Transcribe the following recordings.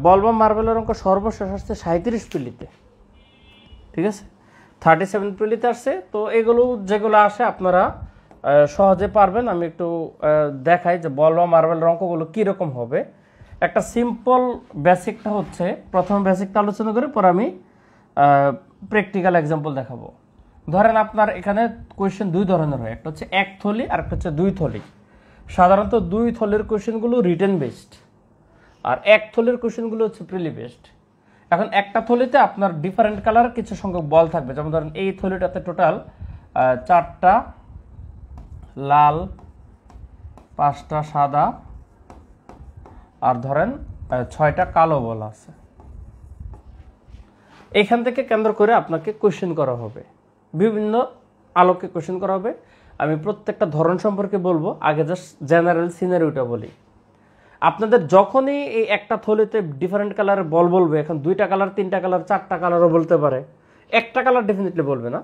বল বা মার্বেলের অঙ্ক সর্বশেষ আসছে 37 পিলিতে, ঠিক আছে, 37 পিলিতে আসছে। তো এগুলো যেগুলো আসে আপনারা সহজে পারবেন। আমি একটু দেখাই যে বল বা মার্বেলের অঙ্কগুলো কীরকম হবে। একটা সিম্পল বেসিকটা হচ্ছে, প্রথম বেসিকটা আলোচনা করে পরে আমি প্র্যাকটিক্যাল এক্সাম্পল দেখাবো। ধরেন আপনার এখানে কোয়েশ্চেন দুই ধরনের হয়, একটা হচ্ছে এক থলি আর একটা হচ্ছে দুই থলি। সাধারণত দুই থলির কোয়েশ্চেনগুলো রিটেন বেসড, আর এক থলির কোয়েশ্চেনগুলো হচ্ছে প্রিলি বেসড। এখন একটা থলিতে আপনার ডিফারেন্ট কালার কিছু সংখ্যক বল থাকবে, যেমন ধরেন এই থলিটাতে টোটাল 4টা লাল, 5টা সাদা, আর ধরেন 6টা কালো বল আছে। এইখান থেকে কেন্দ্র করে আপনাকে কোয়েশ্চেন করা হবে, বিভিন্ন আলোকে কোয়েশ্চেন করা হবে। আমি প্রত্যেকটা ধরন সম্পর্কে বলবো, আগে জাস্ট জেনারেল সিনারিওটা বলি। আপনাদের যখনই এই একটা থলিতে ডিফারেন্ট কালারের বল বলবে, এখন 2টা কালার, 3টা কালার, 4টা কালারও বলতে পারে, একটা কালার ডেফিনেটলি বলবে না,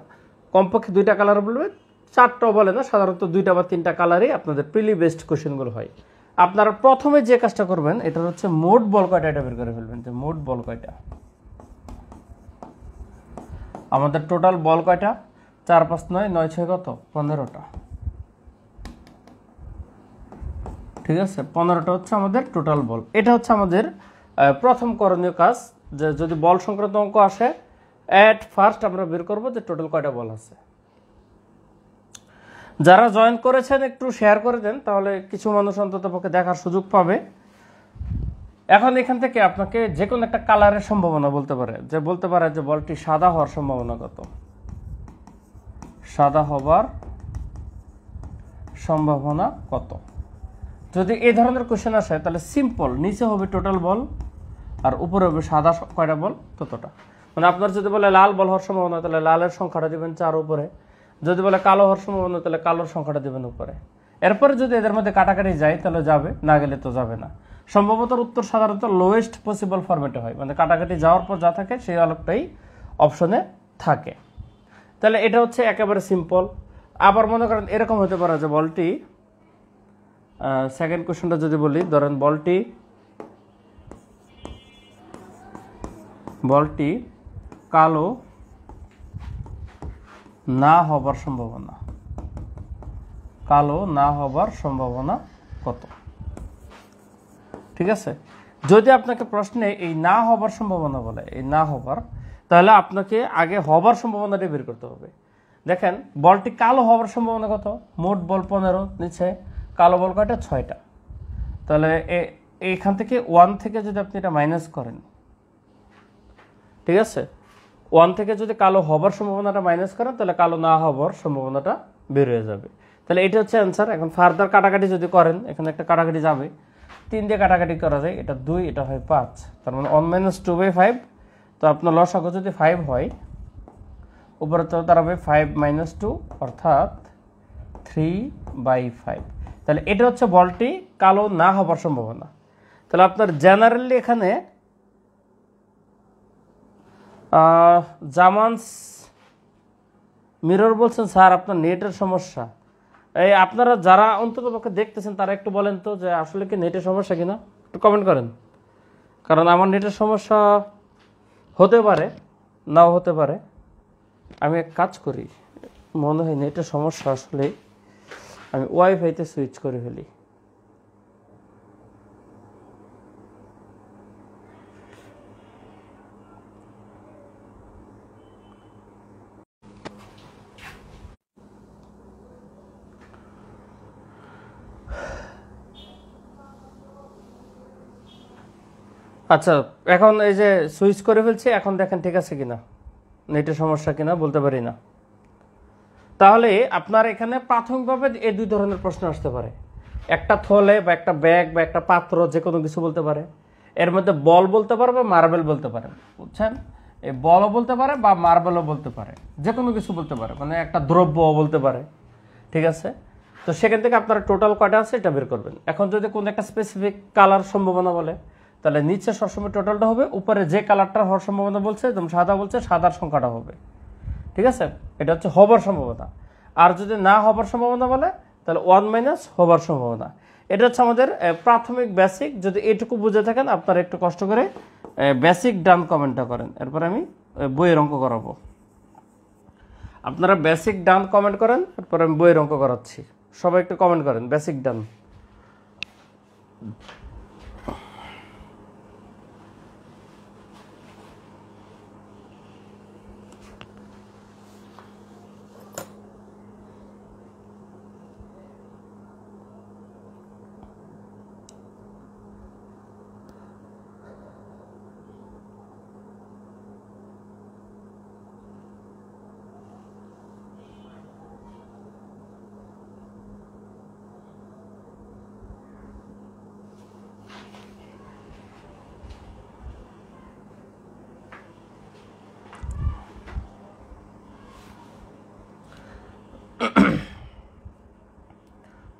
কমপক্ষে 2টা কালার বলবে, 4টাও বলে না, সাধারণত 2টা বা 3টা কালারই আপনাদের প্রিলি বেসড কোয়েশ্চেনগুলো হয়। আপনারা প্রথমে যে কাজটা করবেন, এটা হচ্ছে মোট বল কয়টা এটা বের করে ফেলবেন, যে মোট বল কয়টা, আমাদের টোটাল বল কয়টা, 4 5 9 9 6 কত, 15টা, ঠিক আছে, 15টা হচ্ছে আমাদের টোটাল বল। এটা হচ্ছে আমাদের প্রথম করণীয় কাজ, যে যদি বল সংক্রান্ত অঙ্ক আসে, এট ফার্স্ট আমরা বের করব যে টোটাল কয়টা বল আছে। যারা জয়েন করেছেন একটু শেয়ার করে দেন, তাহলে কিছু মানুষ অন্তত পক্ষে দেখার সুযোগ পাবে। এখন এখান থেকে আপনাকে যে কোনো একটা কালারের সম্ভাবনা বলতে পারে, যে বলতে পারে যে বলটি সাদা হওয়ার সম্ভাবনা কত, সাদা হবার সম্ভাবনা কত। যদি এই ধরনের কোশ্চেন আসে তাহলে সিম্পল, নিচে হবে টোটাল বল আর উপরে হবে সাদা কয়টা বল ততটা। মানে আপনার যদি বলে লাল বল হওয়ার সম্ভাবনা, তাহলে লালের সংখ্যাটা দিবেন 4 উপরে, যদি বলে কালো হওয়ার সম্ভাবনা তাহলে কালোর সংখ্যাটা দিবেন উপরে। এরপরে যদি এদের মধ্যে কাটাকাটি যায় তাহলে যাবে, না গেলে তো যাবে না। সম্ভবত উত্তর সাধারণত লোয়েস্ট পসিবল ফরম্যাটে হয়, মানে কাটাকাটি যাওয়ার পর যা থাকে সেই আলোকটাই অপশনে থাকে। তাহলে এটা হচ্ছে একেবারে সিম্পল। আবার মনে করেন এরকম হতে পারে যে বলটি, সেকেন্ড কোশ্চেনটা যদি বলি, ধরেন বলটি কালো না হবার সম্ভাবনা, কালো না হবার সম্ভাবনা কত, ঠিক আছে। যদি আপনাকে প্রশ্নে এই না হবার সম্ভাবনা বলে, এই না হবার, তাহলে আপনাকে আগে হবার সম্ভাবনাটা বের করতে হবে। দেখেন বলটি কালো হবার সম্ভাবনা কত, মোট বল 15, নিচে কালো বল কয়টা, 6টা। তাহলে এইখান থেকে 1 থেকে যদি আপনি এটা মাইনাস করেন, ঠিক আছে, 1 থেকে যদি কালো হবার সম্ভাবনাটা মাইনাস করেন, তাহলে কালো না হবার সম্ভাবনাটা বের হয়ে যাবে। তাহলে এটা হচ্ছে অ্যান্সার। এখন ফার্দার কাটাকাটি যদি করেন, এখানে একটা কাটাকাটি যাবে, 3 দিয়ে কাটাকাটি করা যায়, এটা 2, এটা হয় 5, তার মানে 1 - 2/5। তো আপনার লসাগু যদি 5 হয়, উপরে তো দাঁড়াবে 5 - 2 অর্থাৎ 3/5। তাহলে এটা হচ্ছে বলটি কালো না হবার সম্ভাবনা। তাহলে আপনার জেনারেলি এখানে জামানস মিরর বলছেন স্যার আপনার নেটের সমস্যা। এই আপনারা যারা অন্তত পক্ষে দেখতেছেন তারা একটু বলেন তো যে আসলে কি নেটের সমস্যা কিনা, একটু কমেন্ট করেন। কারণ আমার নেটের সমস্যা হতে পারে, নাও হতে পারে। আমি এক কাজ করি, মনে হয় নেটের সমস্যা, আসলে আমি ওয়াইফাইতে সুইচ করে ফেলি। আচ্ছা, এখন এই যে সুইচ করে ফেলছি, এখন দেখেন ঠিক আছে কিনা, নেটের সমস্যা কিনা বলতে পারি না। তাহলে আপনার এখানে প্রাথমিকভাবে এই 2 ধরনের প্রশ্ন আসতে পারে, একটা থলে বা একটা ব্যাগ বা একটা পাত্র, যে কোনো কিছু বলতে পারে। এর মধ্যে বল বলতে পারে বা মার্বেল বলতে পারে, বুঝছেন, এই বলও বলতে পারে বা মার্বেলও বলতে পারে, যে কোনো কিছু বলতে পারে, মানে একটা দ্রব্যও বলতে পারে, ঠিক আছে। তো সেখান থেকে আপনারা টোটাল কয়টা আছে এটা বের করবেন। এখন যদি কোনো একটা স্পেসিফিক কালার সম্ভাবনা বলে, তাহলে নিচে সবসময় টোটালটা হবে, উপরে যে কালারটা হওয়ার সম্ভাবনা বলছে, যেমন সাদা বলছে, সাদার সংখ্যাটা হবে, ঠিক আছে। এটা হচ্ছে হবার সম্ভাবনা। আর যদি না হবার সম্ভাবনা বলে, তাহলে 1 - হবার সম্ভাবনা। এটা হচ্ছে আমাদের প্রাথমিক বেসিক। যদি এটুকু বুঝে থাকেন আপনারা একটু কষ্ট করে বেসিক ডান কমেন্টটা করেন, এরপর আমি বইয়ের অঙ্ক করাবো। আপনারা বেসিক ডান কমেন্ট করেন, এরপর আমি বইয়ের অঙ্ক করাচ্ছি। সবাই একটু কমেন্ট করেন বেসিক ডান।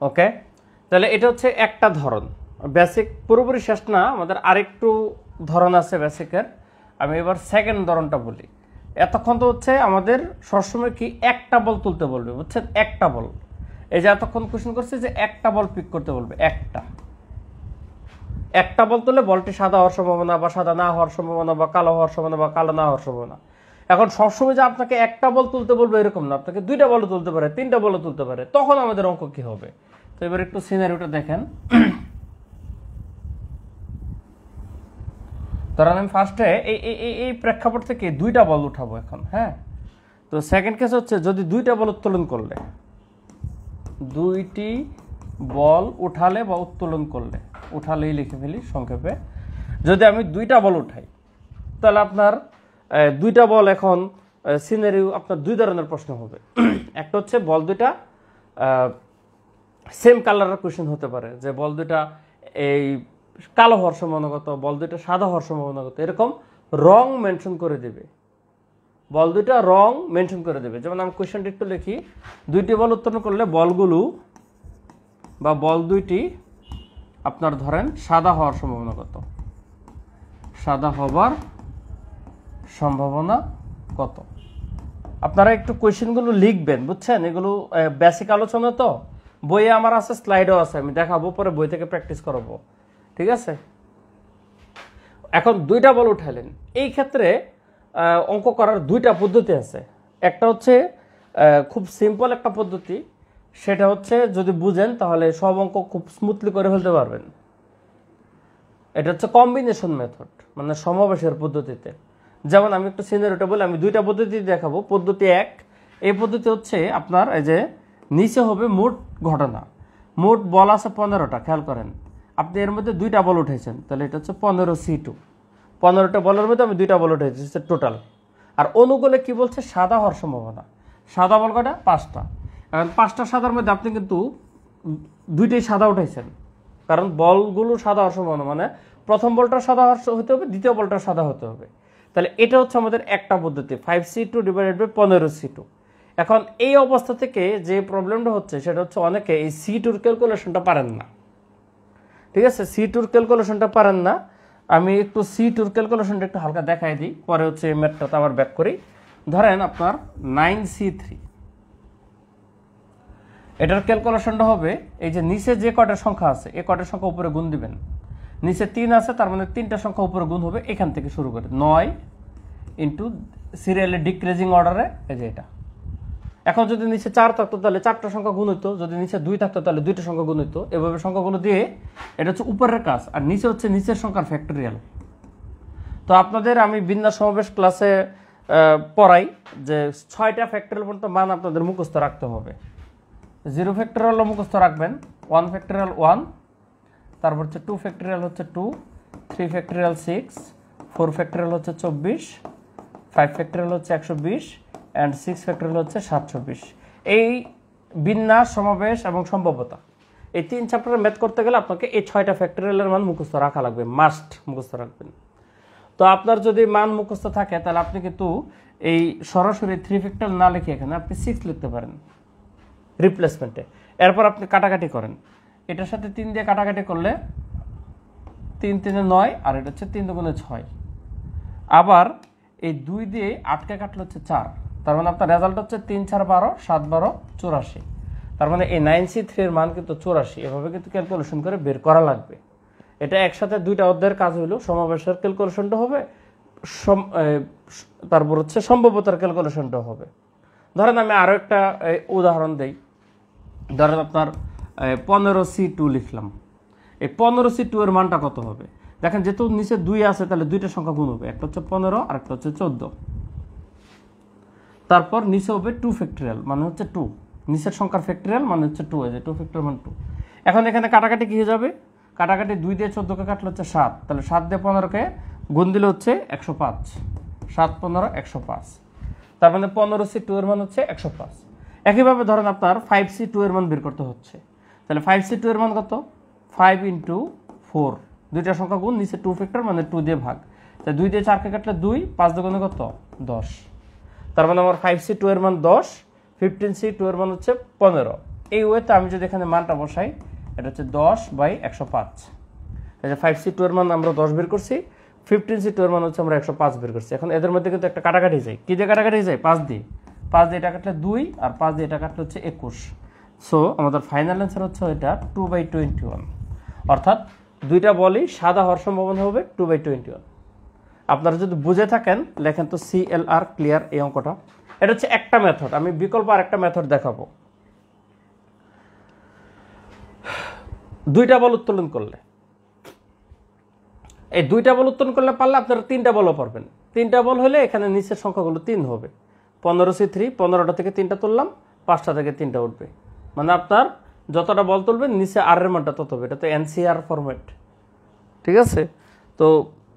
ওকে, তাহলে এটা হচ্ছে একটা ধরন। বেসিক পুরোপুরি শেষ না, আমাদের আরেকটু ধরন আছে বেসিকের। আমি এবার সেকেন্ড ধরনটা বলি। এতক্ষণ তো হচ্ছে আমাদের সবসময় কি একটা বল তুলতে বলবে, বুঝছেন? একটা বল। এই যে এতক্ষণ কোশ্চেন করছে যে একটা বল পিক করতে বলবে, একটা বল তুললে বলটি সাদা হওয়ার সম্ভাবনা, বা সাদা না হওয়ার সম্ভাবনা, বা কালো হওয়ার সম্ভাবনা, বা কালো না হওয়ার সম্ভাবনা। এখন সবসময় যে আপনাকে একটা বল তুলতে বলবে এরকম না, আপনাকে দুইটা বলও তুলতে পারে, তিনটা বলও তুলতে পারে। তখন আমাদের অঙ্ক কি হবে? তো এবার একটু সিনারিওটা দেখেন। ধরেন আমি ফার্স্টে এই প্রেক্ষাপট থেকে দুইটা বল উঠাবো এখন। হ্যাঁ, তো সেকেন্ড কেস হচ্ছে যদি দুইটা বল উত্তোলন করলে, দুইটি বল উঠালে বা উত্তোলন করলে, উঠালেই লিখে ফেলি সংক্ষেপে। যদি আমি দুইটা বল উঠাই তাহলে আপনার দুইটা বল এখন সিনারিও আপনার দুই ধরনের প্রশ্ন হবে। একটা হচ্ছে বল দুইটা সেম কালারের কোশ্চেন হতে পারে, যে বল দুইটা এই কালো হওয়ার সম্ভাবনা কত, বল দুইটা সাদা হওয়ার সম্ভাবনা কত, এরকম রং মেনশন করে দেবে। বল দুইটা রং মেনশন করে দেবে। যেমন আমি কোশ্চেনটি একটু লিখি, দুইটি বল উত্তোলন করলে বলগুলো বা বল দুইটি আপনার ধরেন সাদা হওয়ার সম্ভাবনা কত, সাদা হবার সম্ভাবনা কত। আপনারা একটু কোশ্চেনগুলো লিখবেন, বুঝছেন? এগুলো বেসিক আলোচনা তো, বইয়ে আমার আছে, স্লাইডও আছে, আমি দেখাবো, পরে বই থেকে প্র্যাকটিস করাবো, ঠিক আছে? এখন দুইটা বল উঠালেন, এই ক্ষেত্রে অঙ্ক করার দুইটা পদ্ধতি আছে। একটা হচ্ছে খুব সিম্পল একটা পদ্ধতি, সেটা হচ্ছে যদি বুঝেন তাহলে সব অঙ্ক খুব স্মুথলি করে ফেলতে পারবেন। এটা হচ্ছে কম্বিনেশন মেথড, মানে সমাবেশের পদ্ধতিতে। যেমন আমি একটু সিনারিওটা বলে আমি দুইটা পদ্ধতি দেখাবো। পদ্ধতি এক, এই পদ্ধতি হচ্ছে আপনার এই যে নিচে হবে মোট ঘটনা, মোট বল আছে 15টা। খেয়াল করেন, আপনি এর মধ্যে দুইটা বল উঠেছেন, তাহলে এটা হচ্ছে 15C2। 15টা বলের মধ্যে আমি দুইটা বল উঠেছি টোটাল। আর অনুকূলে কি বলছে? সাদা হওয়ার সম্ভাবনা। সাদা বল কটা? 5টা। এখন 5টা সাদার মধ্যে আপনি কিন্তু দুইটাই সাদা উঠাইছেন, কারণ বলগুলো সাদা হওয়ার সম্ভাবনা, মানে প্রথম বলটা সাদা হতে হবে, দ্বিতীয় বলটা সাদা হতে হবে। তাহলে এটা হচ্ছে আমাদের একটা পদ্ধতি, 5C2 ডিভাইডেড বাই 15C2। এখন এই অবস্থা থেকে যে প্রবলেমটা হচ্ছে সেটা হচ্ছে অনেকে এই C2 ক্যালকুলেশনটা পারেন না, ঠিক আছে? C2 ক্যালকুলেশনটা পারেন না। আমি একটু C2 ক্যালকুলেশনটা একটু হালকা দেখাই দিই, পরে হচ্ছে এই ম্যাথটাতে আবার ব্যাক করি। ধরেন আপনার 9C3, এটার ক্যালকুলেশনটা হবে এই যে নিচে যে কয়টা সংখ্যা আছে এই কয়টা সংখ্যা উপরে গুণ দিবেন। নিচে 3 আছে, তার মানে 3টা সংখ্যা উপরে গুণ হবে, এখান থেকে শুরু করে 9 ইন্টু সিরিয়ালে ডিক্রিজিং অর্ডারে, এই যে এটা। এখন যদি নিচে 4 থাকতো তাহলে 4টা সংখ্যা গুণ হইতো, যদি নিচে 2 থাকতো তাহলে 2টা সংখ্যা গুণ হইতো। এভাবে সংখ্যাগুলো দিয়ে, এটা হচ্ছে উপরের কাজ, আর নিচে হচ্ছে নিচের সংখ্যার ফ্যাক্টরিয়াল। তো আপনাদের আমি বিন্যাস সমাবেশ ক্লাসে পড়াই যে 6টা ফ্যাক্টরিয়াল পর্যন্ত মান আপনাদের মুখস্থ রাখতে হবে। 0 ফ্যাক্টরিয়াল মুখস্থ রাখবেন, 1 ফ্যাক্টরিয়াল 1, তারপর হচ্ছে 2 ফ্যাক্টরিয়াল হচ্ছে 2, 3 ফ্যাক্টরিয়াল 6, 4 ফ্যাক্টরিয়াল হচ্ছে 24, 5 ফ্যাক্টরিয়াল হচ্ছে 120 অ্যান্ড 6 ফ্যাক্টরিয়াল হচ্ছে 720। এই বিন্যাস, সমাবেশ এবং সম্ভাব্যতা, এই 3 চ্যাপ্টারে ম্যাথ করতে গেলে আপনাকে এই 6টা ফ্যাক্টরিয়ালের মান মুখস্থ রাখা লাগবে, মাস্ট মুখস্থ রাখবেন। তো আপনার যদি মান মুখস্থ থাকে তাহলে আপনি কিন্তু এই সরাসরি 3 ফ্যাক্টরিয়াল না লিখে এখানে আপনি 6 লিখতে পারেন রিপ্লেসমেন্টে। এরপর আপনি কাটাকাটি করেন, এটার সাথে 3 দিয়ে কাটাকাটি করলে 3 3 9, আর এটা হচ্ছে 3 2 6। আবার এই 2 দিয়ে 8কে কাটলে হচ্ছে 4, তার মানে আপনার রেজাল্ট হচ্ছে 3 4 12, 7 12 84। তার মানে এই 9C3 এর মান কিন্তু 84, এভাবে কিন্তু ক্যালকুলেশন করে বের করা লাগবে। এটা একসাথে দুইটা অধ্যায়ের কাজ হইলো, সমাবেশের ক্যালকুলেশনটা হবে, তারপর হচ্ছে সম্ভাব্যতার ক্যালকুলেশনটা হবে। ধরেন আমি আরও একটা উদাহরণ দেই। ধরেন আপনার 15C2 লিখলাম। এই 15C2 এর মানটা কত হবে? দেখেন যেহেতু নিচে 2 আছে, তাহলে দুইটা সংখ্যা গুণ হবে, একটা হচ্ছে 15 আর একটা হচ্ছে 14। তারপর নিচে হবে 2 ফ্যাক্টরিয়াল মানে হচ্ছে 2, নিচের সংখ্যার ফ্যাক্টরিয়াল মানে হচ্ছে 2, এই যে 2 ফ্যাক্টরিয়াল মানে 2। এখন এখানে কাটাকাটি কি হয়ে যাবে? কাটাকাটি 2 দিয়ে 14কে কাটলে হচ্ছে 7, তাহলে 7 দিয়ে 15কে গুণ দিলে হচ্ছে 105, 7 15 105। তার মানে 15C2 এর মান হচ্ছে 105। একইভাবে ধরেন আপনার 5C2 এর মান বের করতে হচ্ছে, তাহলে 5C2 এর মান কত? 5 × 4, দুইটা সংখ্যা গুণ, নিচে 2 ফ্যাক্টর মানে 2 দিয়ে ভাগ, তাই 2 দিয়ে 4কে কাটলে 2, 5 দুগুণে কত? 10। তার মানে আমার 5C2 এর মান 10, 15C2 এর মান হচ্ছে 15। এই ওয়েতে আমি যদি এখানে মানটা বসাই, এটা হচ্ছে 10/105। এই যে 5C2 এর মান আমরা 10 বের করছি, 15C2 এর মান হচ্ছে আমরা 105 বের করছি। এখন এদের মধ্যে কিন্তু একটা কাটাকাটি যায়, কি দিয়ে কাটাকাটি যায়? 5 দিয়ে। 5 দিয়ে এটা কাটলে 2, আর 5 দিয়ে এটা কাটলে হচ্ছে 21। সো আমাদের ফাইনাল অ্যান্সার হচ্ছে এটা 2/21। অর্থাৎ দুইটা বলই সাদা হওয়ার সম্ভাবনা হবে 2/21। আপনারা যদি বুঝে থাকেন লেখেন তো CLR ক্লিয়ার এই অঙ্কটা। এটা হচ্ছে একটা মেথড, আমি বিকল্প আর একটা মেথড দেখাবো। দুইটা বল উত্তোলন করলে, এই দুইটা বল উত্তোলন করলে পারলে আপনারা তিনটা বলও পারবেন। তিনটা বল হলে এখানে নিচের সংখ্যাগুলো 3 হবে। 15C3, 15টা থেকে 3টা তুললাম, 5টা থেকে 3টা উঠবে। মানে আপনার যতটা বল তুলবেন নিচে আর এর মানটা তত হবে। এটা তো NCR ফরম্যাট, ঠিক আছে? তো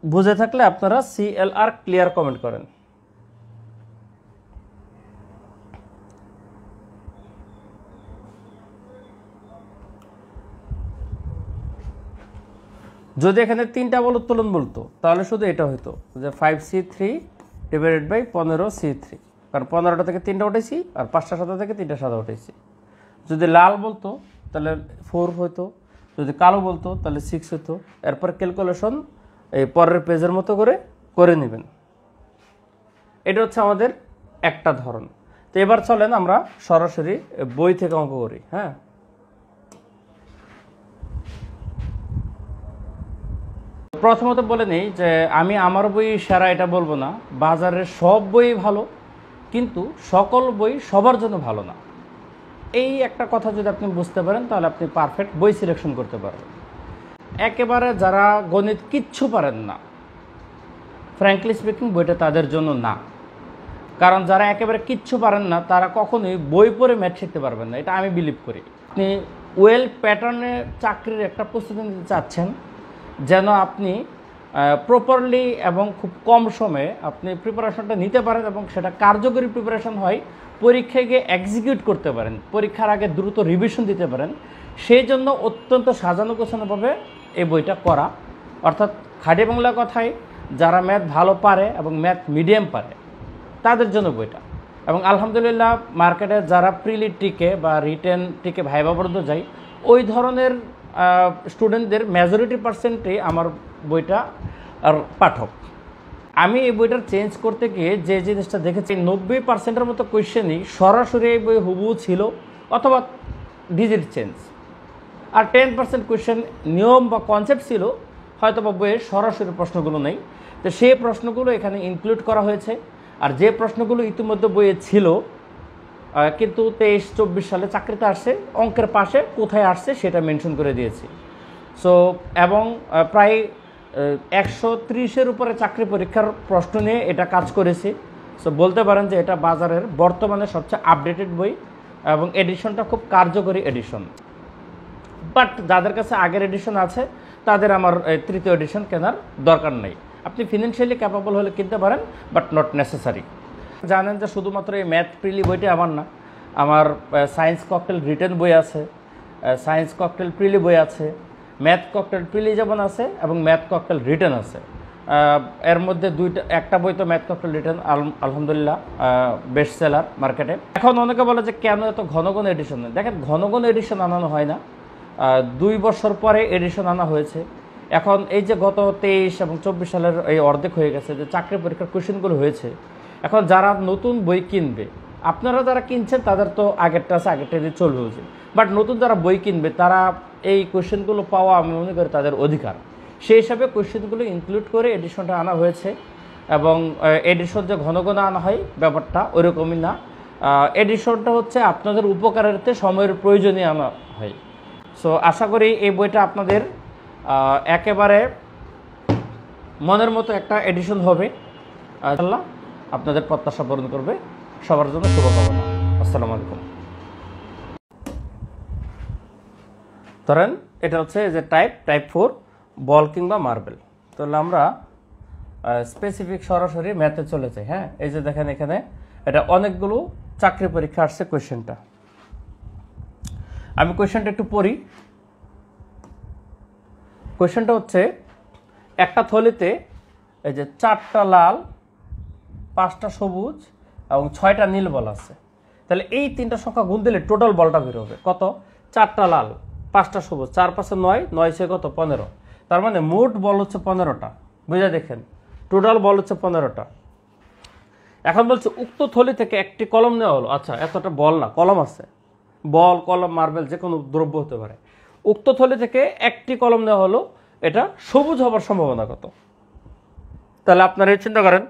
বুঝে থাকলে আপনারা CLR ক্লিয়ার কমেন্ট করেন। যদি এখানে 3টা বল উত্তোলন বলতো তাহলে শুধু এটা হইতো যে 5C3 / 15C3, কারণ 15টা থেকে 3টা উঠেছি আর 5টা সাদা থেকে 3টা সাদা উঠেছি। যদি লাল বলতো তাহলে 4 হইতো, যদি কালো বলতো তাহলে 6 হইতো। এরপর ক্যালকুলেশন এই পরের পেজের মতো করে নেবেন। এটা হচ্ছে আমাদের একটা ধরন। তো এবার চলেন আমরা সরাসরি বই থেকে অঙ্ক করি। হ্যাঁ, প্রথমত বলে নেই যে আমি আমার বই সেরা এটা বলবো না, বাজারের সব বই ভালো, কিন্তু সকল বই সবার জন্য ভালো না। এই একটা কথা যদি আপনি বুঝতে পারেন তাহলে আপনি পারফেক্ট বই সিলেকশন করতে পারবেন। একেবারে যারা গণিত কিচ্ছু পারেন না, ফ্র্যাঙ্কলি স্পিকিং বইটা তাদের জন্য না। কারণ যারা একেবারে কিচ্ছু পারেন না তারা কখনোই বই পড়ে ম্যাথ শিখতে পারবেন না, এটা আমি বিলিভ করি। আপনি ওয়েল প্যাটার্নে চাকরির একটা প্রস্তুতি নিতে চাচ্ছেন, যেন আপনি প্রপারলি এবং খুব কম সময়ে আপনি প্রিপারেশনটা নিতে পারেন এবং সেটা কার্যকরী প্রিপারেশন হয়, পরীক্ষায় গিয়ে এক্সিকিউট করতে পারেন, পরীক্ষার আগে দ্রুত রিভিশন দিতে পারেন। সেই জন্য অত্যন্ত সাজানো গোছানোভাবে এই বইটা করা। অর্থাৎ খাঁটি বাংলা কথায় যারা ম্যাথ ভালো পারে এবং ম্যাথ মিডিয়াম পারে তাদের জন্য বইটা। এবং আলহামদুলিল্লাহ মার্কেটে যারা প্রিলি টিকে বা রিটেন টিকে ভাইবা পর্যন্ত যায়, ওই ধরনের স্টুডেন্টদের মেজরিটি পার্সেন্টই আমার বইটা আর পাঠক। আমি এই বইটার চেঞ্জ করতে গিয়ে যে জিনিসটা দেখেছি, 90% মতো কোয়েশ্চেনই সরাসরি এই বই হুবহু ছিল অথবা ডিজিট চেঞ্জ, আর 10% কোয়েশ্চেন নিয়ম বা কনসেপ্ট ছিল, হয়তো বা বইয়ের সরাসরি প্রশ্নগুলো নেই। তো সেই প্রশ্নগুলো এখানে ইনক্লুড করা হয়েছে। আর যে প্রশ্নগুলো ইতিমধ্যে বইয়ে ছিল কিন্তু 23-24 সালে চাকরিতে আসছে, অঙ্কের পাশে কোথায় আসছে সেটা মেনশন করে দিয়েছি। সো এবং প্রায় 130-এর উপরে চাকরি পরীক্ষার প্রশ্ন নিয়ে এটা কাজ করেছি। সো বলতে পারেন যে এটা বাজারের বর্তমানে সবচেয়ে আপডেটেড বই এবং এডিশনটা খুব কার্যকরী এডিশন। বাট যাদের কাছে আগের এডিশন আছে তাদের আমার তৃতীয় এডিশন কেনার দরকার নেই। আপনি ফিনান্সিয়ালি ক্যাপাবল হলে কিনতে পারেন, বাট নট নেসেসারি। জানেন যে শুধুমাত্র এই ম্যাথ প্রিলি বইটা আমার না, আমার সায়েন্স ককটেল রিটেন বই আছে, সায়েন্স ককটেল প্রিলি বই আছে, ম্যাথ ককটেল প্রিলি যেমন আছে এবং ম্যাথ ককটেল রিটেন আছে। এর মধ্যে একটা বই তো ম্যাথ ককটেল রিটেন আলহামদুলিল্লাহ বেস্ট সেলার মার্কেটে। এখন অনেকে বলে যে কেন এত ঘন ঘন এডিশন? দেখেন, ঘন ঘন এডিশন আনানো হয় না, 2 বছর পরে এডিশন আনা হয়েছে। এখন এই যে গত 23 এবং 24 সালের এই অর্ধেক হয়ে গেছে যে চাকরি পরীক্ষার কোয়েশ্চেনগুলো হয়েছে, এখন যারা নতুন বই কিনবে আপনারা যারা কিনছেন তাদের তো আগেরটা আছে, আগেরটা দিয়ে চলবে বুঝি, বাট নতুন যারা বই কিনবে তারা এই কোয়েশ্চেনগুলো পাওয়া আমি মনে করি তাদের অধিকার। সেই হিসাবে কোয়েশ্চেনগুলো ইনক্লুড করে এডিশনটা আনা হয়েছে, এবং এডিশন যে ঘন ঘন আনা হয় ব্যাপারটা ওইরকমই না। এডিশনটা হচ্ছে আপনাদের উপকারার্থে সময়ের প্রয়োজনে আনা হয়। সো আশা করি এই বইটা আপনাদের একেবারে মনের মতো একটা এডিশন হবে, আল্লাহ আপনাদের প্রত্যাশা পূরণ করবে। সবার জন্য শুভকামনা। আসসালামু আলাইকুম। ধরেন এটা হচ্ছে যে টাইপ 4 বল কিংবা মার্বেল। তাহলে আমরা স্পেসিফিক সরাসরি ম্যাথে চলে যাই। হ্যাঁ, এই যে দেখেন এখানে এটা অনেকগুলো চাকরি পরীক্ষা আসছে কোয়েশ্চেনটা। আমি কোয়েশ্চেনটা একটু পড়ি। কোয়েশ্চেনটা হচ্ছে একটা থলিতে এই যে 4টা লাল, 5টা সবুজ এবং 6টা নীল বল আছে। তাহলে এই 3টা সংখ্যা গুণ দিলে টোটাল বলটা বের হবে কত? 4টা লাল, 5টা সবুজ, 4 5 9, 9 6 কত? 15। তার মানে মোট বল হচ্ছে 15টা। বুঝে দেখেন টোটাল বল হচ্ছে 15টা। এখন বলছে উক্ত থলি থেকে একটি কলম নেওয়া হলো। আচ্ছা, এতটা বল না, কলম আছে, বল, কলম, মার্বেল যে কোনো দ্রব্য হতে পারে। উক্ত থলি থেকে একটি কলম নেওয়া হলো, এটা সবুজ হবার সম্ভাবনা কত? তাহলে আপনারা চিন্তা করেন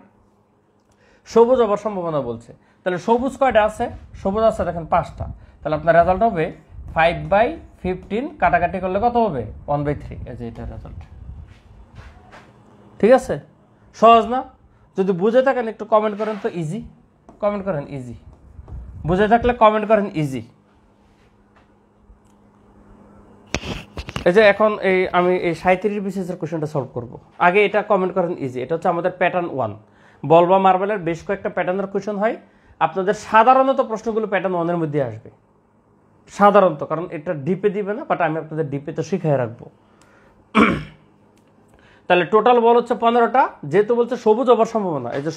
সবুজ হবার সম্ভাবনা বলছে, তাহলে সবুজ কয়টা আছে? সবুজ আছে দেখেন 5টা। তাহলে আপনার রেজাল্ট হবে 5/15, কাটাকাটি করলে কত হবে? 1/3। এই যে এটা রেজাল্ট। ঠিক আছে, সহজ না? যদি বুঝে থাকেন একটু কমেন্ট করেন তো, ইজি কমেন্ট করেন, ইজি। বুঝে থাকলে কমেন্ট করেন ইজি। এই যে এখন আমি এই 37 বিসিএসের কোশ্চেনটা সলভ করব। আগে এটা কমেন্ট করেন ইজি। এটা হচ্ছে আমাদের প্যাটার্ন 1। বল বা মার্বেলের বেশ কয়েকটা প্যাটার্নের কোশ্চেন হয়। আপনাদের সাধারণত প্রশ্নগুলো প্যাটার্ন 1-এর মধ্যে আসবে সাধারণত, কারণ এটা ডিপে দিবে না, বাট আমি আপনাদের ডিপে তো শিখিয়ে রাখবো। তাহলে টোটাল বল হচ্ছে 15টা। যেহেতু বলছে সবুজ হওয়ার সম্ভাবনা, এই যে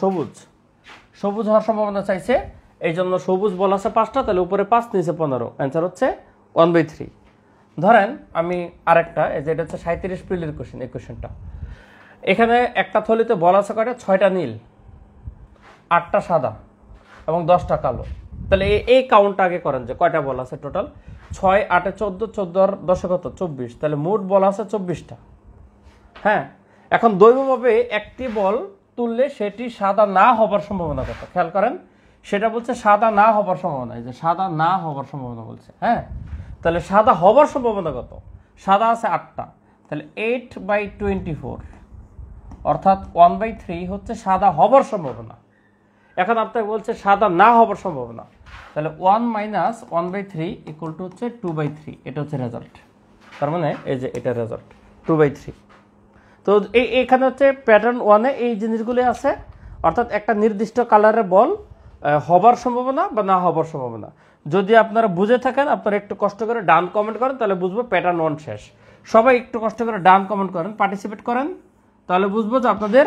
সবুজ হওয়ার সম্ভাবনা চাইছে, এই জন্য সবুজ বল আছে 5টা, তাহলে উপরে 5 নিচে 15, অ্যান্সার হচ্ছে 1/3। ধরেন আমি আরেকটা, এই যে এটা হচ্ছে 37 প্রিলির কোশ্চেন। এই কোশ্চেনটা এখানে একটা থলিতে বল আছে কয়টা? 6টা নীল, 8টা সাদা এবং 10টা কালো। তাহলে এই কাউন্টটা আগে করেন যে কয়টা বল আছে টোটাল। 6 8 14, 14 আর 10 কত? 24। তাহলে মোট বল আছে 24টা। হ্যাঁ, এখন দৈবভাবে একটি বল তুললে সেটি সাদা না হবার সম্ভাবনা কত? খেয়াল করেন, সেটা বলছে সাদা না হবার সম্ভাবনা। এই যে সাদা না হবার সম্ভাবনা বলছে। হ্যাঁ, তাহলে সাদা হবার সম্ভাবনা কত? সাদা আছে 8টা, তাহলে 8/24, অর্থাৎ 1/3 হচ্ছে সাদা হবার সম্ভাবনা। এখন আপনাকে বলছে সাদা না হবার সম্ভাবনা, তাহলে 1 - 1/3 = হচ্ছে 2/3। এটা হচ্ছে রেজাল্ট। তার মানে এই যে এটা রেজাল্ট 2/3। তো এইখানে হচ্ছে প্যাটার্ন 1-এ এই জিনিসগুলি আছে, অর্থাৎ একটা নির্দিষ্ট কালারের বল হবার সম্ভাবনা বা না হবার সম্ভাবনা। যদি আপনারা বুঝে থাকেন, আপনারা একটু কষ্ট করে ডান কমেন্ট করেন, তাহলে বুঝবো প্যাটার্ন 1 শেষ। সবাই একটু কষ্ট করে ডান কমেন্ট করেন, পার্টিসিপেট করেন, তাহলে বুঝবো যে আপনাদের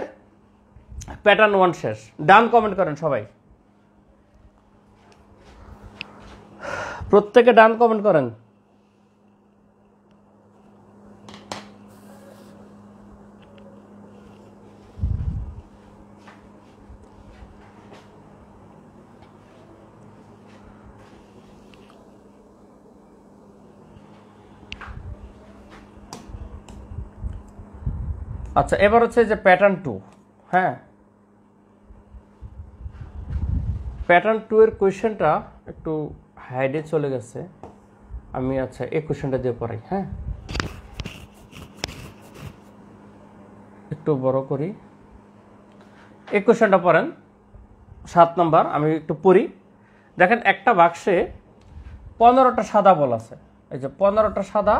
প্যাটার্ন 1 শেষ। ডান কমেন্ট করেন সবাই, প্রত্যেকে ডান কমেন্ট করেন। আচ্ছা, এবার হচ্ছে যে প্যাটার্ন 2। হ্যাঁ, প্যাটার্ন 2 এর কোয়েশ্চেনটা একটু হাইডে চলে গেছে। আমি আচ্ছা এই কোয়েশ্চেনটা দিয়ে পড়াই। হ্যাঁ, একটু বড় করি। এই কোয়েশ্চেনটা পড়েন 7 নম্বর। আমি একটু পড়ি। দেখেন একটা বাক্সে 15টা সাদা বল আছে। এই যে 15টা সাদা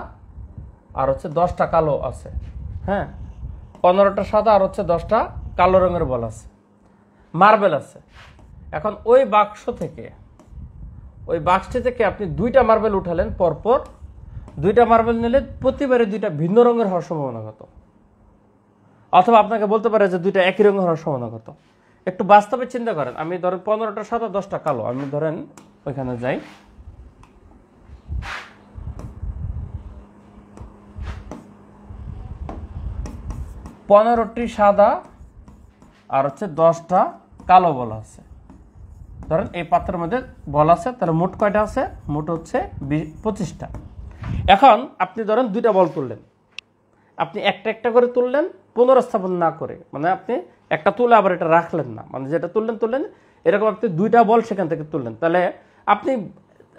আর হচ্ছে 10টা কালো আছে। হ্যাঁ, 15টা সাদা আর হচ্ছে 10টা কালো রঙের বল আছে, মার্বেল আছে। এখন ওই বাক্সটি থেকে আপনি 2টা মার্বেল উঠালেন পরপর। 2টা মার্বেল নিলে প্রতিবারে 2টা ভিন্ন রঙের হওয়ার সম্ভাবনা কত? অথবা আপনাকে বলতে পারে যে 2টা একই রঙের হওয়ার সম্ভাবনা কত? একটু বাস্তবে চিন্তা করেন। আমি ধরেন 15টা সাদা 10টা কালো, আমি ধরেন ওইখানে যাই। পনেরোটি সাদা আর হচ্ছে 10টা কালো বল আছে। ধরেন এই পাত্রের মধ্যে বল আছে, তাহলে মোট কয়টা আছে? মোট হচ্ছে 25টা। এখন আপনি ধরেন 2টা বল তুললেন, আপনি একটা একটা করে তুললেন পুনরস্থাপন না করে, মানে আপনি একটা তুলে আবার এটা রাখলেন না, মানে যেটা তুললেন এরকম আপনি 2টা বল সেখান থেকে তুললেন। তাহলে আপনি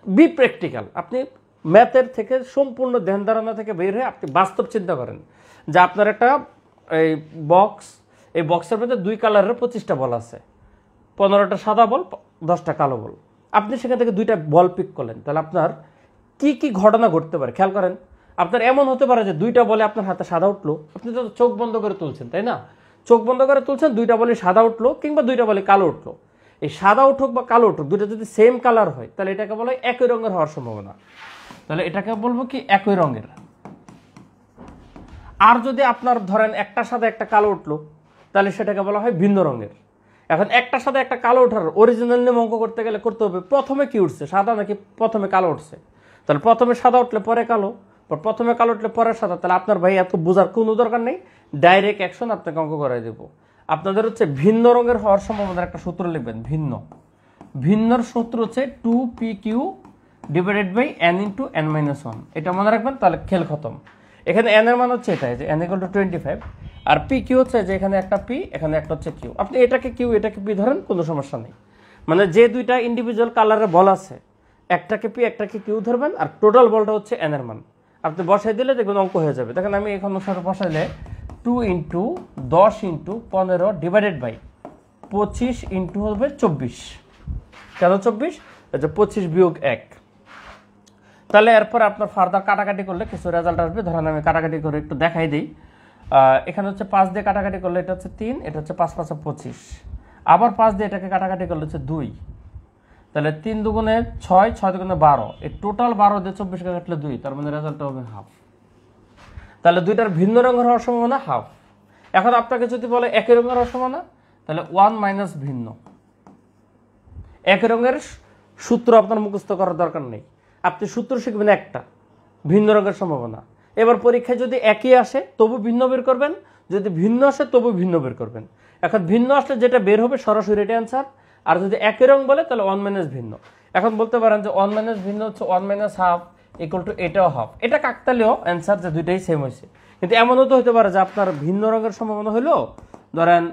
বি প্র্যাকটিক্যাল, আপনি ম্যাথের থেকে সম্পূর্ণ ধ্যান ধারণা থেকে বের হয়ে আপনি বাস্তব চিন্তা করেন যে আপনার একটা এই বক্স, এই বক্সের মধ্যে 2 কালারের 25টা বল আছে, 15টা সাদা বল, 10টা কালো বল। আপনি সেখান থেকে 2টা বল পিক করলেন, তাহলে আপনার কি কি ঘটনা ঘটতে পারে খেয়াল করেন। আপনার এমন হতে পারে যে 2টা বলে আপনার হাতে সাদা উঠলো, আপনি তো চোখ বন্ধ করে তুলছেন, তাই না? চোখ বন্ধ করে তুলছেন, 2টা বলে সাদা উঠলো কিংবা 2টা বলে কালো উঠলো। এই সাদা উঠুক বা কালো উঠুক, 2টা যদি সেম কালার হয় তাহলে এটাকে বলা হয় একই রঙের হওয়ার সম্ভাবনা, তাহলে এটাকে বলবো কি একই রঙের। আর যদি আপনার ধরেন একটা সাদা একটা কালো উঠলো, তাহলে সেটাকে বলা হয় ভিন্ন রঙের। এখন একটা সাদা একটা কালো ওঠার অরিজিনাল নিয়ম অঙ্ক করতে গেলে করতে হবে প্রথমে কি উঠছে, সাদা নাকি প্রথমে কালো উঠছে। তাহলে প্রথমে সাদা উঠলে পরে কালো, প্রথমে কালো উঠলে পরে সাদা। তাহলে আপনার ভাই এত বোঝার কোনো দরকার নেই, ডাইরেক্ট অ্যাকশন আপনাকে অঙ্ক করাই দেবো। আপনাদের হচ্ছে ভিন্ন রঙের হওয়ার সম্ভাবনার একটা সূত্র লিখবেন, ভিন্ন। ভিন্নর সূত্র হচ্ছে 2pq divided by n into n-1, এটা মনে রাখবেন, তাহলে খেল খতম। এখানে n এর মান হচ্ছে এটাই যে n = 25, আর পি কিউ হচ্ছে যে এখানে একটা পি, এখানে একটা হচ্ছে কিউ। আপনি এটাকে কিউ এটাকে পি ধরেন, কোনো সমস্যা নেই। মানে যে 2টা ইন্ডিভিজুয়াল কালারের বল আছে, একটাকে পি একটাকে কিউ ধরবেন, আর টোটাল বলটা হচ্ছে n এর মান। আপনি বসাই দিলে দেখবেন অঙ্ক হয়ে যাবে। দেখেন আমি এখন অনুসারে বসাইলে 2 into 10 into 15 divided by 25 into হবে 24। কেন 24? 25 বিয়োগ 1। তাহলে এরপর আপনার ফার্দার কাটাকাটি করলে কিছু রেজাল্ট আসবে। ধরেন আমি কাটাকাটি করে একটু দেখাই দিই। এখানে হচ্ছে 5 দিয়ে কাটাকাটি করলে এটা হচ্ছে 3, এটা হচ্ছে 5 5 25, আবার 5 দিয়ে এটাকে কাটাকাটি করলে হচ্ছে 2, তাহলে 3 দুগুণে 6, 6 দুগুণে 12, এই টোটাল 12 দিয়ে 24 কে কাটলে 2, তার মানে রেজাল্ট হবে হাফ। তাহলে 2টার ভিন্ন রঙের হওয়ার সম্ভাবনা হাফ। এখন আপনাকে যদি বলে একই রঙের হওয়ার সম্ভাবনা, তাহলে 1 মাইনাস ভিন্ন। একই রঙের সূত্র আপনার মুখস্থ করার দরকার নেই, আপনি সূত্র শিখবেন একটা, ভিন্ন রঙের সম্ভাবনা। এবার পরীক্ষায় যদি একই আসে তবু ভিন্ন বের করবেন, যদি ভিন্ন আসে তবু ভিন্ন বের করবেন। এখন ভিন্ন আসলে যেটা বের হবে সরাসরি এটা অ্যান্সার, আর যদি একই রং বলে তাহলে 1 মাইনাস ভিন্ন। এখন বলতে পারেন যে 1 মাইনাস ভিন্ন হচ্ছে 1 মাইনাস হাফ ইকুয়াল টু এটাও হাফ, এটা কাকতালীয় অ্যান্সার যে দুইটাই সেম হয়েছে। কিন্তু এমনও তো হতে পারে যে আপনার ভিন্ন রঙের সম্ভাবনা হলো ধরেন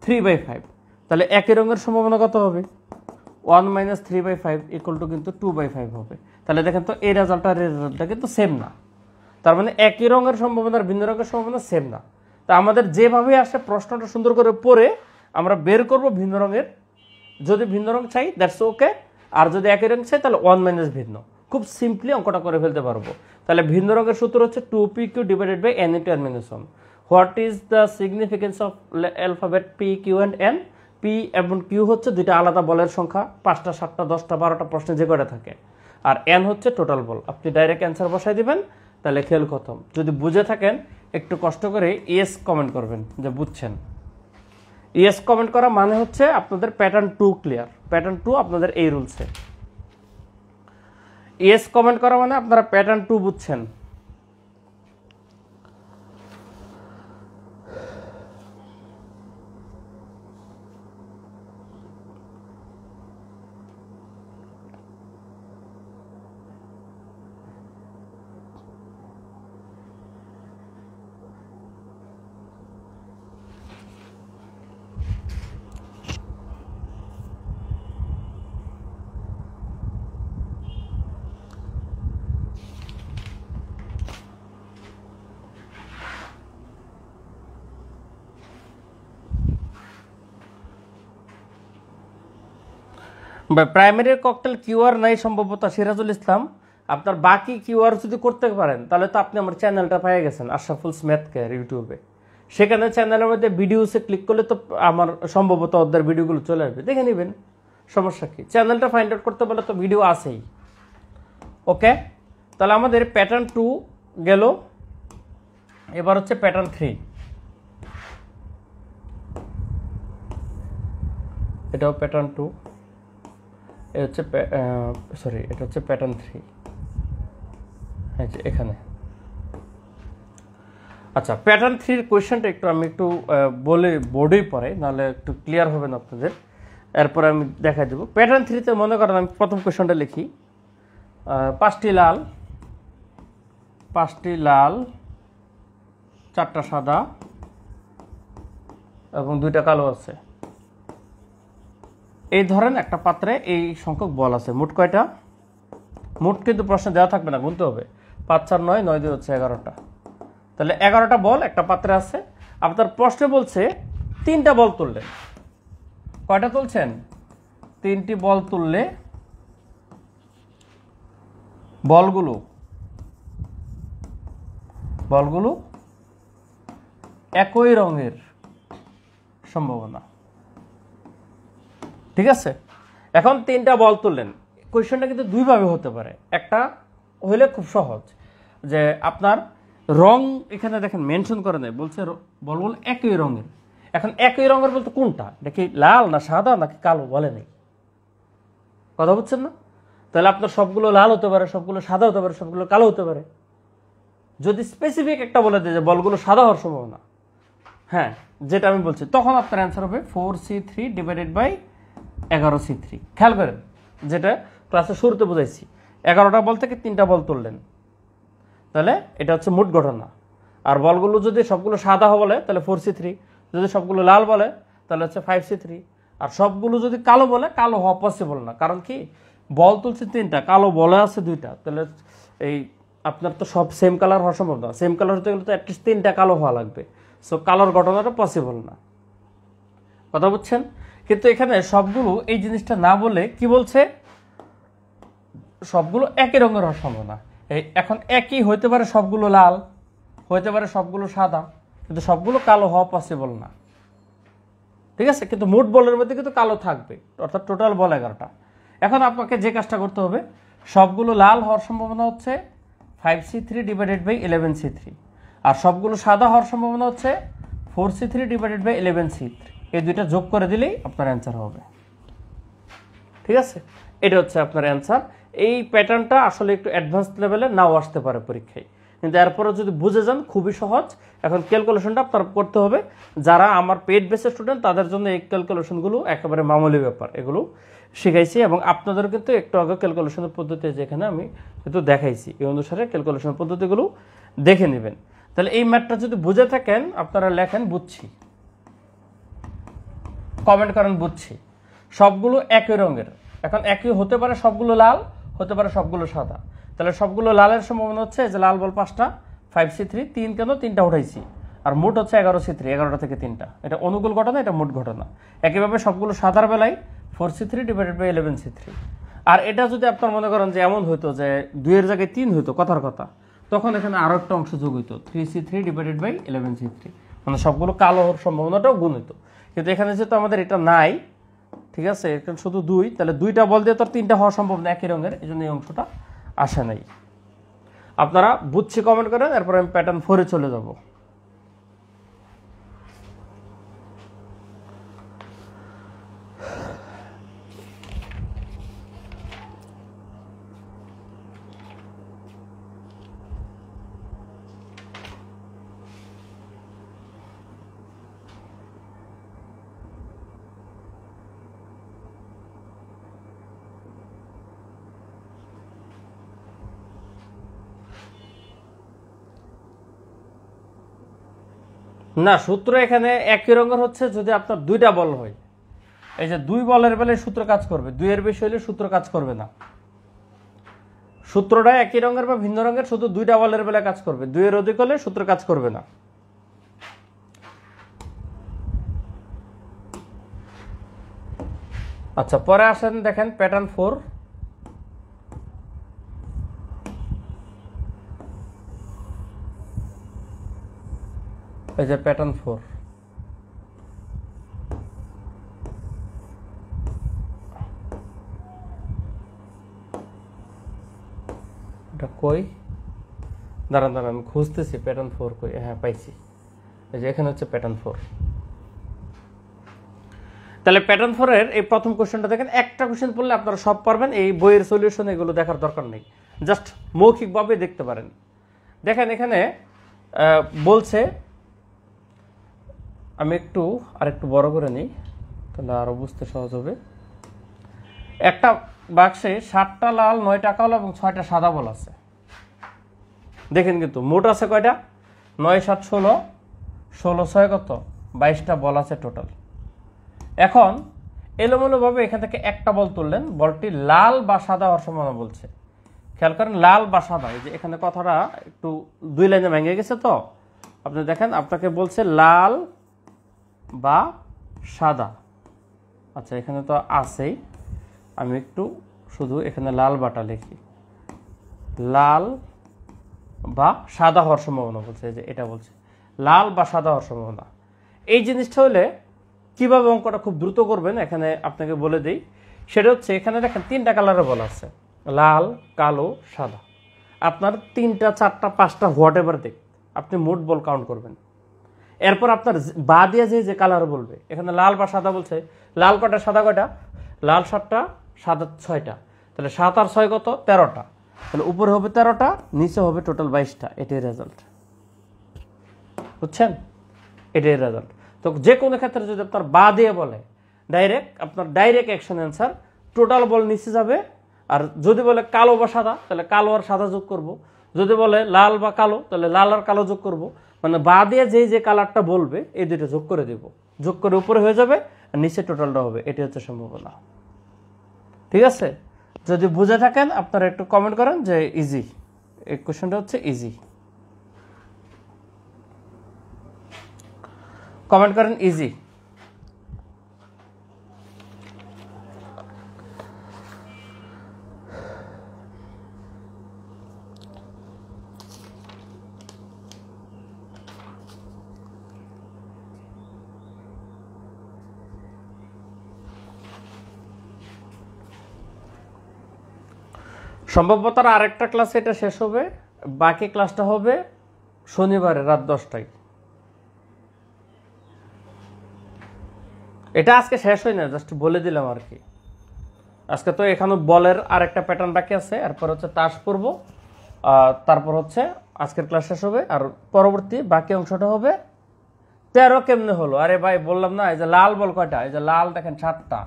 3/5, তাহলে একই রঙের সম্ভাবনা কত হবে? 1 মাইনাস 3/5 ইকুয়াল টু কিন্তু 2/5 হবে। তাহলে দেখেন তো এই রেজাল্টটা কিন্তু সেম না, তার মানে একই রঙের সম্ভাবনা আর ভিন্ন রঙের সম্ভাবনা সেম না। তা আমাদের যেভাবে আসে প্রশ্নটা সুন্দর করে পড়ে আমরা বের করব ভিন্ন রঙের। যদি ভিন্ন রং চাই দ্যাটস ওকে, আর যদি একই রং চাই তাহলে 1 মাইনাস ভিন্ন। খুব সিম্পলি অঙ্কটা করে ফেলতে পারবো। তাহলে ভিন্ন রঙের সূত্র হচ্ছে 2pq divided by n into n-1। What is the significance of alphabet p, q and n? p এবং q হচ্ছে দুইটা আলাদা বলের সংখ্যা, 5টা 7টা 10টা 12টা প্রশ্নে যে কয়টা থাকে, আর n হচ্ছে টোটাল বল। আপনি ডাইরেক্ট অ্যান্সার বসাই দিবেন, তাহলে খেল খতম। যদি বুঝে থাকেন একটু কষ্ট করে ইয়েস কমেন্ট করবেন যে বুঝছেন। ইয়েস কমেন্ট করা মানে হচ্ছে আপনাদের প্যাটার্ন 2 ক্লিয়ার, প্যাটার্ন 2 আপনাদের এই রুলসে। ইয়েস কমেন্ট করা মানে আপনারা প্যাটার্ন 2 বুঝছেন। প্রাইমারি ককটেল কিউআর নাই সম্ভবত সিরাজুল ইসলাম, আপনার বাকি কিউআর যদি করতে পারেন তাহলে তো আপনি আমার চ্যানেলটা পেয়ে গেছেন, আশরাফুলস ম্যাথ কেয়ার ইউটিউবে। সেখানে চ্যানেলের মধ্যে ভিডিওসে ক্লিক করলে তো আমার সম্ভবত ওদের ভিডিওগুলো চলে আসবে, দেখে নেবেন, সমস্যা কি। চ্যানেলটা ফাইন্ড আউট করতে বলে তো ভিডিও আছেই। ওকে, তাহলে আমাদের প্যাটার্ন 2 গেল, এবার হচ্ছে প্যাটার্ন 3। এটাও প্যাটার্ন 2, এটা হচ্ছে সরি এটা হচ্ছে প্যাটার্ন 3। হ্যাঁ এখানে। আচ্ছা, প্যাটার্ন 3 কোয়েশ্চেনটা একটু আমি একটু বলে বোর্ডেই পড়াই, নাহলে একটু ক্লিয়ার হবে না আপনাদের। এরপর আমি দেখাই দেবো। প্যাটার্ন 3-তে মনে করেন আমি প্রথম কোয়েশনটা লিখি, 5টি লাল 4টা সাদা এবং 2টা কালো আছে। এই ধরেন একটা পাত্রে এই সংখ্যক বল আছে, মোট কয়টা? মোট কিন্তু প্রশ্ন দেওয়া থাকবে না, গুনতে হবে। 5 4 9, 9 2 হচ্ছে 11টা। তাহলে 11টা বল একটা পাত্রে আছে। আপনার প্রশ্নে বলছে 3টা বল তুললে, কয়টা তুলছেন? 3টি বল তুললে বলগুলো একই রঙের সম্ভাবনা, ঠিক আছে? এখন 3টা বল তুললেন, কোয়েশ্চনটা কিন্তু দুইভাবে হতে পারে। একটা হইলে খুব সহজ, যে আপনার রং এখানে দেখেন মেনশন করে নেই, বলছে বলগুলো একই রঙের। এখন একই রঙের বলতে কোনটা? দেখি লাল না সাদা নাকি কালো, বলে নেই। কথা বুঝছেন না? তাহলে আপনার সবগুলো লাল হতে পারে, সবগুলো সাদা হতে পারে, সবগুলো কালো হতে পারে। যদি স্পেসিফিক একটা বলে দেয় যে বলগুলো সাদা হওয়ার সম্ভাবনা, হ্যাঁ যেটা আমি বলছি, তখন আপনার অ্যান্সার হবে 4C3 ডিভাইডেড বাই 11C3। খেয়াল করেন, যেটা ক্লাসের শুরুতে বুঝাইছি, 11টা বল থেকে 3টা বল তুললেন, তাহলে এটা হচ্ছে মোট ঘটনা। আর বলগুলো যদি সবগুলো সাদা বলে তাহলে 4C3, যদি সবগুলো লাল বলে তাহলে হচ্ছে 5C3, আর সবগুলো যদি কালো বলে, কালো হওয়া পসিবল না। কারণ কি, বল তুলছে 3টা, কালো বলে আছে 2টা, তাহলে এই আপনার তো সব সেম কালার হওয়া সম্ভব না। সেম কালার হতে গেলে তো অ্যাটলিস্ট 3টা কালো হওয়া লাগবে। সো কালোর ঘটনাটা পসিবল না। কথা বুঝছেন? কিন্তু এখানে সবগুলো এই জিনিসটা না বলে কি বলছে, সবগুলো একই রঙের হওয়ার সম্ভাবনা। এখন একই হইতে পারে সবগুলো লাল, হইতে পারে সবগুলো সাদা, কিন্তু সবগুলো কালো হওয়া পসিবল না, ঠিক আছে? কিন্তু মোট বলের মধ্যে কিন্তু কালো থাকবে, অর্থাৎ টোটাল বল 11টা। এখন আপনাকে যে কাজটা করতে হবে, সবগুলো লাল হওয়ার সম্ভাবনা হচ্ছে 5C3 ডিভাইডেড বাই 11C3, আর সবগুলো সাদা হওয়ার সম্ভাবনা হচ্ছে 4C3 ডিভাইডেড বাই 11C3। এই দুইটা যোগ করে দিলেই আপনার অ্যান্সার হবে, ঠিক আছে? এটা হচ্ছে আপনার অ্যান্সার। এই প্যাটার্নটা আসলে একটু অ্যাডভান্স লেভেলে নাও আসতে পারে পরীক্ষায়, কিন্তু এরপরে যদি বুঝে যান খুবই সহজ। এখন ক্যালকুলেশনটা আপনার করতে হবে। যারা আমার পেড বেসের স্টুডেন্ট তাদের জন্য এই ক্যালকুলেশনগুলো একেবারে মামুলি ব্যাপার, এগুলো শিখাইছি। এবং আপনাদের কিন্তু একটু আগে ক্যালকুলেশনের পদ্ধতি যেখানে আমি কিন্তু দেখাইছি, এই অনুসারে ক্যালকুলেশনের পদ্ধতিগুলো দেখে নেবেন। তাহলে এই ম্যাথটা যদি বুঝে থাকেন, আপনারা লেখেন বুঝছি, কমেন্ট করেন বুঝছি। সবগুলো একই রঙের, এখন একই হতে পারে সবগুলো লাল, হতে পারে সবগুলো সাদা। তাহলে সবগুলো লালের সম্ভাবনা হচ্ছে যে লাল বল 5টা, 5C3, 3 কেন 3টা উঠাইছি, আর মোট হচ্ছে 11C3, 11টা থেকে 3টা। এটা অনুকূল ঘটনা, এটা মোট ঘটনা। একইভাবে সবগুলো সাদার বেলায় 4C3 ডিভাইডেড বাই 11C3। আর এটা যদি আপনার মনে করেন যে এমন হইতো যে 2 এর জায়গায় 3 হইতো, কথার কথা, তখন এখানে আরো একটা অংশ যোগ হইতো, 3C3 ডিভাইডেড বাই 11C3, মানে সবগুলো কালো হওয়ার সম্ভাবনাটাও গুণ হইতো। কিন্তু এখানে যেহেতু আমাদের এটা নাই, ঠিক আছে, এখানে শুধু 2, তাহলে 2টা বল দিয়ে তো 3টা হওয়া সম্ভব না একই রঙের, এই জন্য এই অংশটা আসে নাই। আপনারা বুঝছি কমেন্ট করেন, এরপর আমি প্যাটার্ন 4-এ চলে যাব। না, সূত্র এখানে একই রঙের হচ্ছে যদি আপনার 2টা বল হয়। এই যে 2 বলের বেলায় সূত্র কাজ করবে, 2 এর বেশি হলে সূত্র কাজ করবে না। সূত্রটা একই রঙের বা ভিন্ন রঙের, শুধু 2টা বলের বেলায় কাজ করবে। 2 এর অধিক হলে সূত্র কাজ করবে না। আচ্ছা, পরে আসেন, দেখেন প্যাটার্ন 4। এই যে প্যাটার্ন 4, এটা কই, দাঁড়ান আমি খুঁজতেছি প্যাটার্ন 4 কই। হ্যাঁ, পাইছি, এই যে এখানে হচ্ছে প্যাটার্ন 4। তাহলে প্যাটার্ন 4-এর এই প্রথম কোশ্চেনটা দেখেন, একটা কোশ্চেন পড়লে আপনারা সব পারবেন, এই বইয়ের সলিউশন এগুলো দেখার দরকার নেই, জাস্ট মৌখিকভাবে দেখতে পারেন। দেখেন এখানে বলছে, আমি আরেকটু বড় করে নিই, তাহলে আরো বুঝতে সহজ হবে। একটা বাক্সে 7টা লাল, 9টা কালো এবং 6টা সাদা বল আছে। দেখেন কিন্তু মোট আছে কয়টা? 9 7 16, 16 6 কত? 22টা বল আছে টোটাল। এখন এলোমেলোভাবে এখান থেকে একটা বল তুললেন, বলটি লাল বা সাদা হওয়ার সম্ভাবনা বলছে। খেয়াল করেন লাল বা সাদা, এই যে এখানে কথাটা একটু 2 লাইনে ভেঙে গেছে। তো আপনি দেখেন আপনাকে বলছে লাল বা সাদা। আচ্ছা এখানে তো আছেই, আমি একটু শুধু এখানে লাল বাটা লিখি, লাল বা সাদা হওয়ার সম্ভাবনা বলছে। এই যে এটা বলছে লাল বা সাদা হওয়ার সম্ভাবনা। এই জিনিসটা হলে কিভাবে অঙ্কটা খুব দ্রুত করবেন এখানে আপনাকে বলে দিই। সেটা হচ্ছে এখানে দেখেন 3টা কালারের বল আছে, লাল, কালো, সাদা। আপনার 3টা 4টা 5টা হোয়াট এভার দিক, আপনি মোট বল কাউন্ট করবেন। এরপর আপনার বা দিয়ে যে কালার বলবে, এখানে লাল বা সাদা বলছে, লাল কয়টা সাদা কয়টা? লাল 7টা, সাদা 6টা। তাহলে 7 আর 6 কত? 13টা। তাহলে উপরে হবে 13টা, নিচে হবে টোটাল 22টা। এটাই রেজাল্ট, বুঝছেন? এটাই রেজাল্ট। তো যে কোনো ক্ষেত্রে যদি আপনার বা দিয়ে বলে আপনার ডাইরেক্ট অ্যাকশন অ্যান্সার, টোটাল বল নিচে যাবে। আর যদি বলে কালো বা সাদা, তাহলে কালো আর সাদা যোগ করব। যদি বলে লাল বা কালো, তাহলে লাল আর কালো যোগ করব। মানে বা দিয়ে যে কালারটা বলবে এই দুটো যোগ করে দেব, যোগ করে উপরে হয়ে যাবে আর নিচে টোটালটা হবে। এটি হচ্ছে সম্ভাবনা। ঠিক আছে? যদি বুঝে থাকেন আপনারা একটু কমেন্ট করেন যে ইজি, এই কোশ্চেনটা হচ্ছে ইজি। কমেন্ট করেন ইজি। সম্ভবত আরেকটা ক্লাসে এটা শেষ হবে, বাকি ক্লাসটা হবে শনিবারে রাত 10টায়। এটা আজকে শেষ হয় না, জাস্ট বলে দিলাম আর কি। আজকে তো এখানে বলের আরেকটা প্যাটার্ন বাকি আছে, এরপর হচ্ছে তাস পড়বো, তারপর হচ্ছে আজকের ক্লাস শেষ হবে। আর পরবর্তী বাকি অংশটা হবে 13 কেমনে হলো। আরে ভাই বললাম না, এই যে লাল বল কয়টা? এই যে লাল দেখেন 7টা,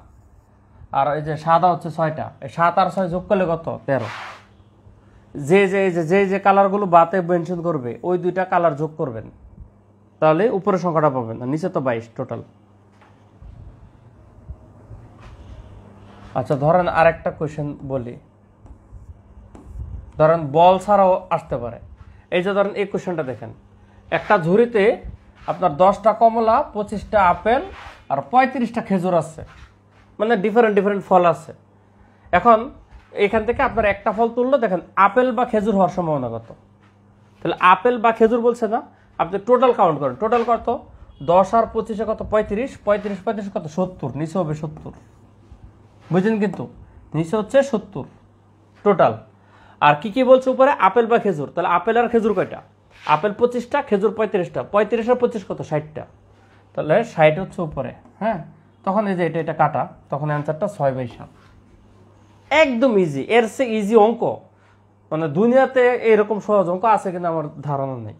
আর এই যে সাদা হচ্ছে 6টা। এই 7 আর 6 যোগ করলে কত? 13। যে কালারগুলো বাতে মেনশন করবে ওই 2টা কালার যোগ করবেন, তাহলে উপরে সংখ্যাটা পাবেন, আর নিচে তো 22 টোটাল। আচ্ছা ধরেন আরেকটা কোয়েশ্চেন বলি, ধরেন বল ছাড়াও আসতে পারে। এই যে ধরেন এই কোয়েশ্চেনটা দেখেন, একটা ঝুড়িতে আপনার 10টা কমলা, 25টা আপেল আর 35টা খেজুর আছে, মানে ডিফারেন্ট ফল আছে। এখন এখান থেকে আপনার একটা ফল তুললো, দেখেন আপেল বা খেজুর হওয়ার সম্ভাবনা কত? তাহলে আপেল বা খেজুর বলছে না, আপনি টোটাল কাউন্ট করেন। টোটাল কত? 10 আর 25 কত? 35, 35 কত? 70। নিচে হবে 70, বুঝলেন? কিন্তু নিচে হচ্ছে 70 টোটাল। আর কি বলছে উপরে? আপেল বা খেজুর। তাহলে আপেল আর খেজুর কয়টা? আপেল 25টা, খেজুর 35টা। 35 আর 25 কত? 60টা। তাহলে 60 হচ্ছে উপরে। হ্যাঁ, তখন এই যে এটা কাটা, তখন অ্যান্সারটা 6/7। একদম ইজি। এর চেয়ে ইজি অঙ্ক মানে দুনিয়াতে এরকম সহজ অঙ্ক আছে কিনা আমার ধারণা নেই।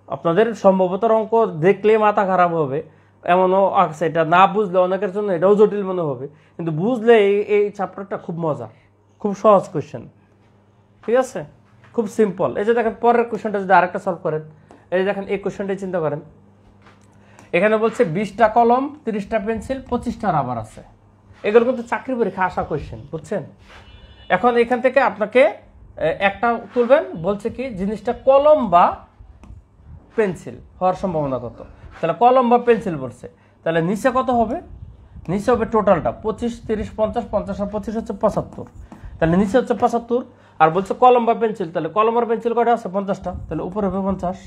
আপনাদের সম্ভবত অঙ্ক দেখলে মাথা খারাপ হবে, এমনও আছে এটা না বুঝলে অনেকের জন্য এটাও জটিল মনে হবে, কিন্তু বুঝলে এই চ্যাপ্টারটা খুব মজা, খুব সহজ কোয়েশ্চেন। ঠিক আছে, খুব সিম্পল। এই যে দেখেন পরের কোয়েশ্চেনটা যদি আরেকটা সলভ করেন, এই যে দেখেন এই কোয়েশ্চেনটাই চিন্তা করেন। এখানে বলছে 20টা কলম, 30টা পেন্সিল, 25টা রাবার আছে। এগুলো কিন্তু চাকরি পরীক্ষা আসা কোয়েশ্চেন, বুঝছেন? এখন এখান থেকে আপনাকে একটা তুলবেন, বলছে কি জিনিসটা কলম বা পেন্সিল হওয়ার সম্ভাবনা কত? তাহলে কলম বা পেন্সিল বলছে, তাহলে নিচে কত হবে? নিচে হবে টোটালটা 25, 30, 50, 50 আর 25 হচ্ছে 75। তাহলে নিচে হচ্ছে 75, আর বলছে কলম বা পেন্সিল, তাহলে কলম আর পেন্সিল কয়টা আছে? 50টা। তাহলে উপরে হবে 50।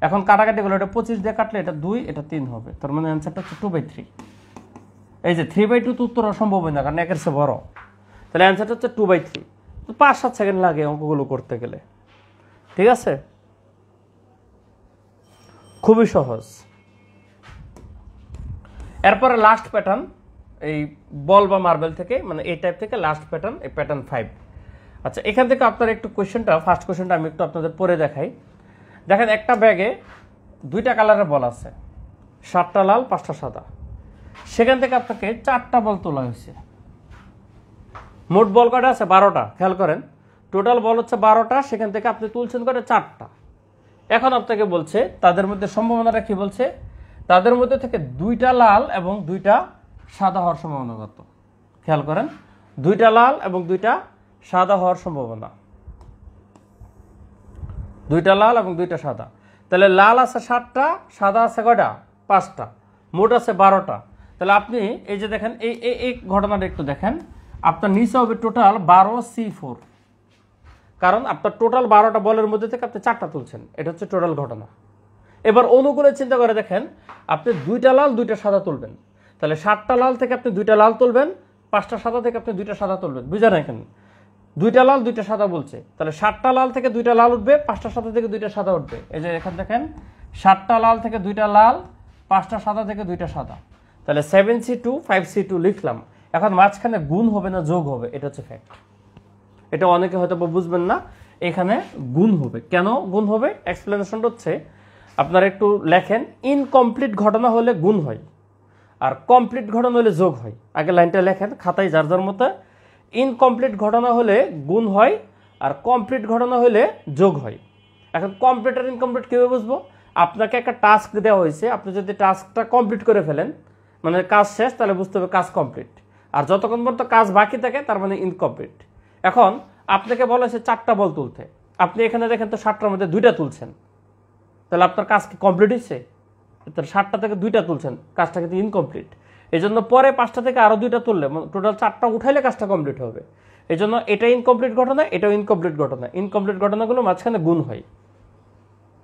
এখন কাটাকাটি গুলো, এটা 25 দিয়ে কাটলে এটা 2, এটা 3 হবে। তার মানে অ্যান্সারটা হচ্ছে 2/3। এই যে 3/2 তো উত্তর সম্ভব হয় না, কারণ একের চেয়ে বড়। তাহলে অ্যান্সারটা হচ্ছে 2/3। তো 5-7 সেকেন্ড লাগে অঙ্কগুলো করতে গেলে। ঠিক আছে, খুবই সহজ। এরপরে লাস্ট প্যাটার্ন, এই বল বা মার্বেল থেকে, মানে এই টাইপ থেকে লাস্ট প্যাটার্ন, এই প্যাটার্ন 5। আচ্ছা এখান থেকে আপনার একটু কোয়েশ্চেনটা, ফার্স্ট কোয়েশ্চেনটা আমি একটু আপনাদের পরে দেখাই। দেখেন একটা ব্যাগে 2টা কালারের বল আছে, 7টা লাল 5টা সাদা। সেখান থেকে আপনাকে 4টা বল তোলা হয়েছে। মোট বল কয়টা আছে? 12টা। খেয়াল করেন, টোটাল বল হচ্ছে 12টা, সেখান থেকে আপনি তুলছেন করে 4টা। এখন আপনাকে বলছে তাদের মধ্যে সম্ভাবনাটা কি বলছে, তাদের মধ্যে থেকে 2টা লাল এবং 2টা সাদা হওয়ার সম্ভাবনা কত। খেয়াল করেন, 2টা লাল এবং 2টা সাদা হওয়ার সম্ভাবনা, 2টা লাল এবং 2টা সাদা। তাহলে লাল আছে 7টা, সাদা আছে কয়টা? 5টা, মোট আছে 12টা। তাহলে আপনি এই যে দেখেন, এই ঘটনাটা একটু দেখেন, আপনার নিচে হবে টোটাল 12C4, কারণ আপনার টোটাল 12টা বলের মধ্যে থেকে আপনি 4টা তুলছেন, এটা হচ্ছে টোটাল ঘটনা। এবার অনুকূলে চিন্তা করে দেখেন, আপনি 2টা লাল 2টা সাদা তুলবেন, তাহলে 7টা লাল থেকে আপনি 2টা লাল তুলবেন, 5টা সাদা থেকে আপনি 2টা সাদা তুলবেন। বুঝলেন? এখানে 2টা লাল 2টা সাদা বলছে, তাহলে 7টা লাল থেকে 2টা লাল উঠবে, 5টা সাদা থেকে 2টা সাদা উঠবে। এই যে এখানে দেখেন, 7টা লাল থেকে 2টা লাল, 5টা সাদা থেকে 2টা সাদা, তাহলে 7C2 5C2 লিখলাম। এখন মাঝখানে গুণ হবে না যোগ হবে, এটা হচ্ছে ফ্যাক্ট। এটা অনেকে হয়তো বুঝবেন না, এখানে গুণ হবে। কেন গুণ হবে? এক্সপ্লেনেশনটা হচ্ছে, আপনারা একটু লেখেন, ইনকমপ্লিট ঘটনা হলে গুণ হয়, আর কমপ্লিট ঘটনা হলে যোগ হয়। আগে লাইনটা লেখেন খাতায় যার যার মতো, ইনকমপ্লিট ঘটনা হলে গুণ হয়, আর কমপ্লিট ঘটনা হলে যোগ হয়। এখন কমপ্লিট আর ইনকমপ্লিট কীভাবে বুঝবো? আপনাকে একটা টাস্ক দেওয়া হয়েছে, আপনি যদি টাস্কটা কমপ্লিট করে ফেলেন, মানে কাজ শেষ, তাহলে বুঝতে হবে কাজ কমপ্লিট। আর যতক্ষণ পর্যন্ত কাজ বাকি থাকে তার মানে ইনকমপ্লিট। এখন আপনাকে বলা হয়েছে 4টা বল তুলতে, আপনি এখানে দেখেন তো 7টার মধ্যে 2টা তুলছেন, তাহলে আপনার কাজ কি কমপ্লিট হয়েছে? তাহলে 7টা থেকে 2টা তুলছেন, কাজটা কিন্তু ইনকমপ্লিট। এই জন্য পরে 5টা থেকে আরও 2টা তুললে টোটাল 4টা উঠাইলে কাজটা কমপ্লিট হবে। এই জন্য এটা ইনকমপ্লিট ঘটনা, এটাও ইনকমপ্লিট ঘটনা। ইনকমপ্লিট ঘটনাগুলো মাঝখানে গুণ হয়,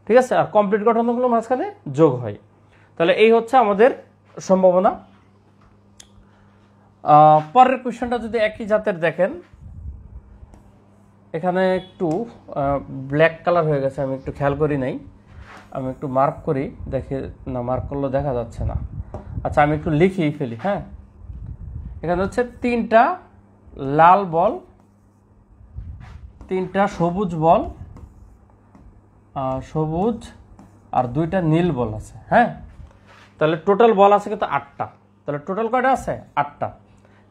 ঠিক আছে, আর কমপ্লিট ঘটনাগুলো মাঝখানে যোগ হয়। তাহলে এই হচ্ছে আমাদের সম্ভাবনা। পরের কোয়েশ্চনটা যদি একই জাতের দেখেন, এখানে একটু ব্ল্যাক কালার হয়ে গেছে, আমি একটু খেয়াল করি নাই, আমি একটু মার্ক করি, দেখে না মার্ক করলে দেখা যাচ্ছে না। আচ্ছা, আমি একটু লিখেই ফেলি। হ্যাঁ, এখানে হচ্ছে 3টা লাল বল, 3টা সবুজ বল, সবুজ আর 2টা নীল বল আছে। হ্যাঁ, তাহলে টোটাল বল আছে কিন্তু 8টা। তাহলে টোটাল কয়টা আছে? 8টা।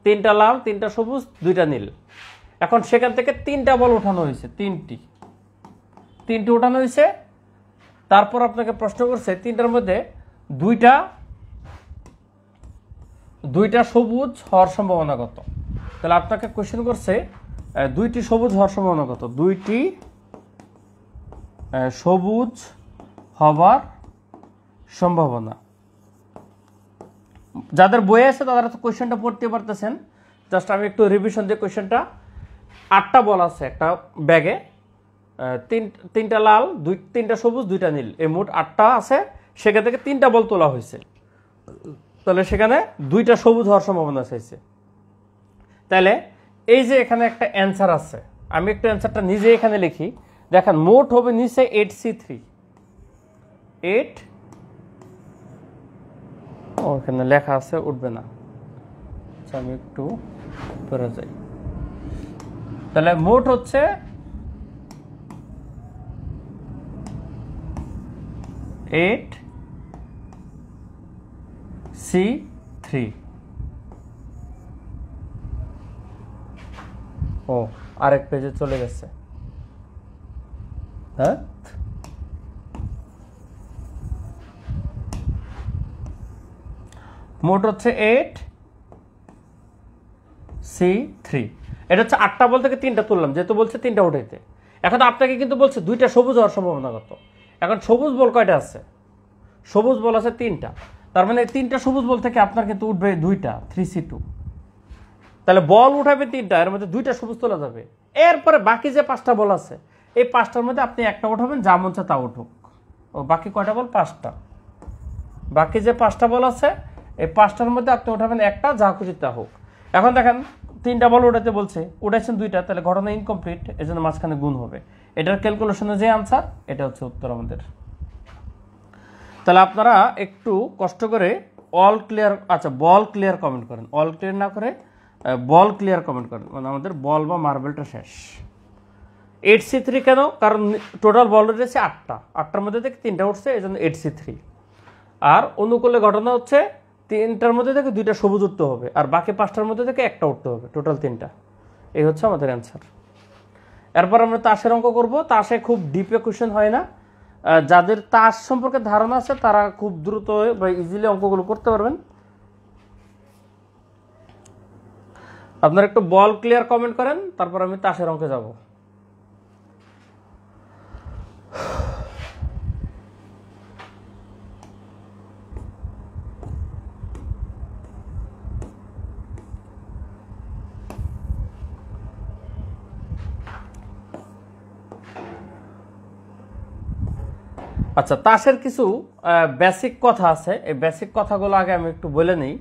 3টা লাল, 3টা সবুজ, 2টা নীল। এখন সেখান থেকে 3টা বল উঠানো হয়েছে, 3টি উঠানো হয়েছে। তারপর আপনাকে প্রশ্ন করছে 3টার মধ্যে 2টা সবুজ হওয়ার সম্ভাবনা কত। তাহলে আপনাকে কোশ্চেন করছে 2টি সবুজ হওয়ার সম্ভাবনা কত। 2টি সবুজ হবার সম্ভাবনা। যাদের বই আছে তারা তো কোশ্চেনটা পড়তে পারতেছেন, জাস্ট আমি একটু রিভিশন দিয়ে কোশ্চেনটা। 8টা বল আছে একটা ব্যাগে, 3টা লাল, 3টা সবুজ, 2টা নীল, এই মোট 8টা আছে। সেখান থেকে 3টা বল তোলা হয়েছে, তাহলে সেখানে 2টা সবুজ হওয়ার সম্ভাবনা চাইছে। তাহলে এই যে এখানে একটা অ্যান্সার আছে, আমি একটু অ্যান্সারটা নিজে এখানে লিখি। দেখেন, মোট হবে নিচে 8C3, 8, ওখানে লেখা আছে, উঠবে না। আচ্ছা, আমি একটু পরে যাই। তাহলে মোট হচ্ছে 8C3। ও, আরেক পেজে চলে গেছে। হ্যাঁ, মোট হচ্ছে 8C3। এটা হচ্ছে 8টা বল থেকে 3টা তুললাম, যেহেতু বলছে 3টা উঠাইতে। এখন আপনাকে কিন্তু বলছে 2টা সবুজ হওয়ার সম্ভাবনা কত। এখন সবুজ বল কয়টা আছে? সবুজ বল আছে 3টা, তার মানে 3টা সবুজ বল থেকে আপনার কিন্তু উঠবে 2টা, 3C2। তাহলে বল উঠাবে 3টা, এর মধ্যে 2টা সবুজ তোলা যাবে। এরপরে বাকি যে 5টা বল আছে, এই 5টার মধ্যে আপনি একটা উঠাবেন, যা মন চায় তা উঠুক। ও, বাকি কয়টা বল? 5টা। বাকি যে 5টা বল আছে, এই 5টার মধ্যে আপনি উঠাবেন একটা, যা খুশি তা হোক। এখন দেখেন, 3টা বল উঠাতে বলছে, উঠাইছেন 2টা, তাহলে ঘটনা ইনকমপ্লিট, এই জন্য মাঝখানে গুণ হবে। এটার ক্যালকুলেশনে যে আনসার, এটা হচ্ছে উত্তর আমাদের। তাহলে আপনারা একটু কষ্ট করে অল ক্লিয়ার, আচ্ছা বল ক্লিয়ার কমেন্ট করেন, অল ক্লিয়ার না করে বল ক্লিয়ার কমেন্ট করেন, মানে আমাদের বল বা মার্বেলটা শেষ। 8C3 কেন? কারণ টোটাল বল রয়েছে 8টা, 8টার মধ্যে থেকে 3টা উঠছে, এই জন্য 8C3। আর অনুকূলে ঘটনা হচ্ছে 3টার মধ্যে থেকে 2টা সবুজ উঠতে হবে, আর বাকি 5টার মধ্যে থেকে একটা উঠতে হবে, টোটাল 3টা। এই হচ্ছে আমাদের অ্যান্সার। এরপর আমরা তাসের অঙ্ক করব। তাসে খুব ডিপে কোশ্চেন হয় না, যাদের তাস সম্পর্কে ধারণা আছে তারা খুব দ্রুত বা ইজিলি অঙ্কগুলো করতে পারবেন। আপনারা একটু বল ক্লিয়ার কমেন্ট করেন, তারপর আমি তাসের অঙ্কে যাব। আচ্ছা, তাসের কিছু বেসিক কথা আছে, এই বেসিক কথাগুলো আগে আমি একটু বলে নিই।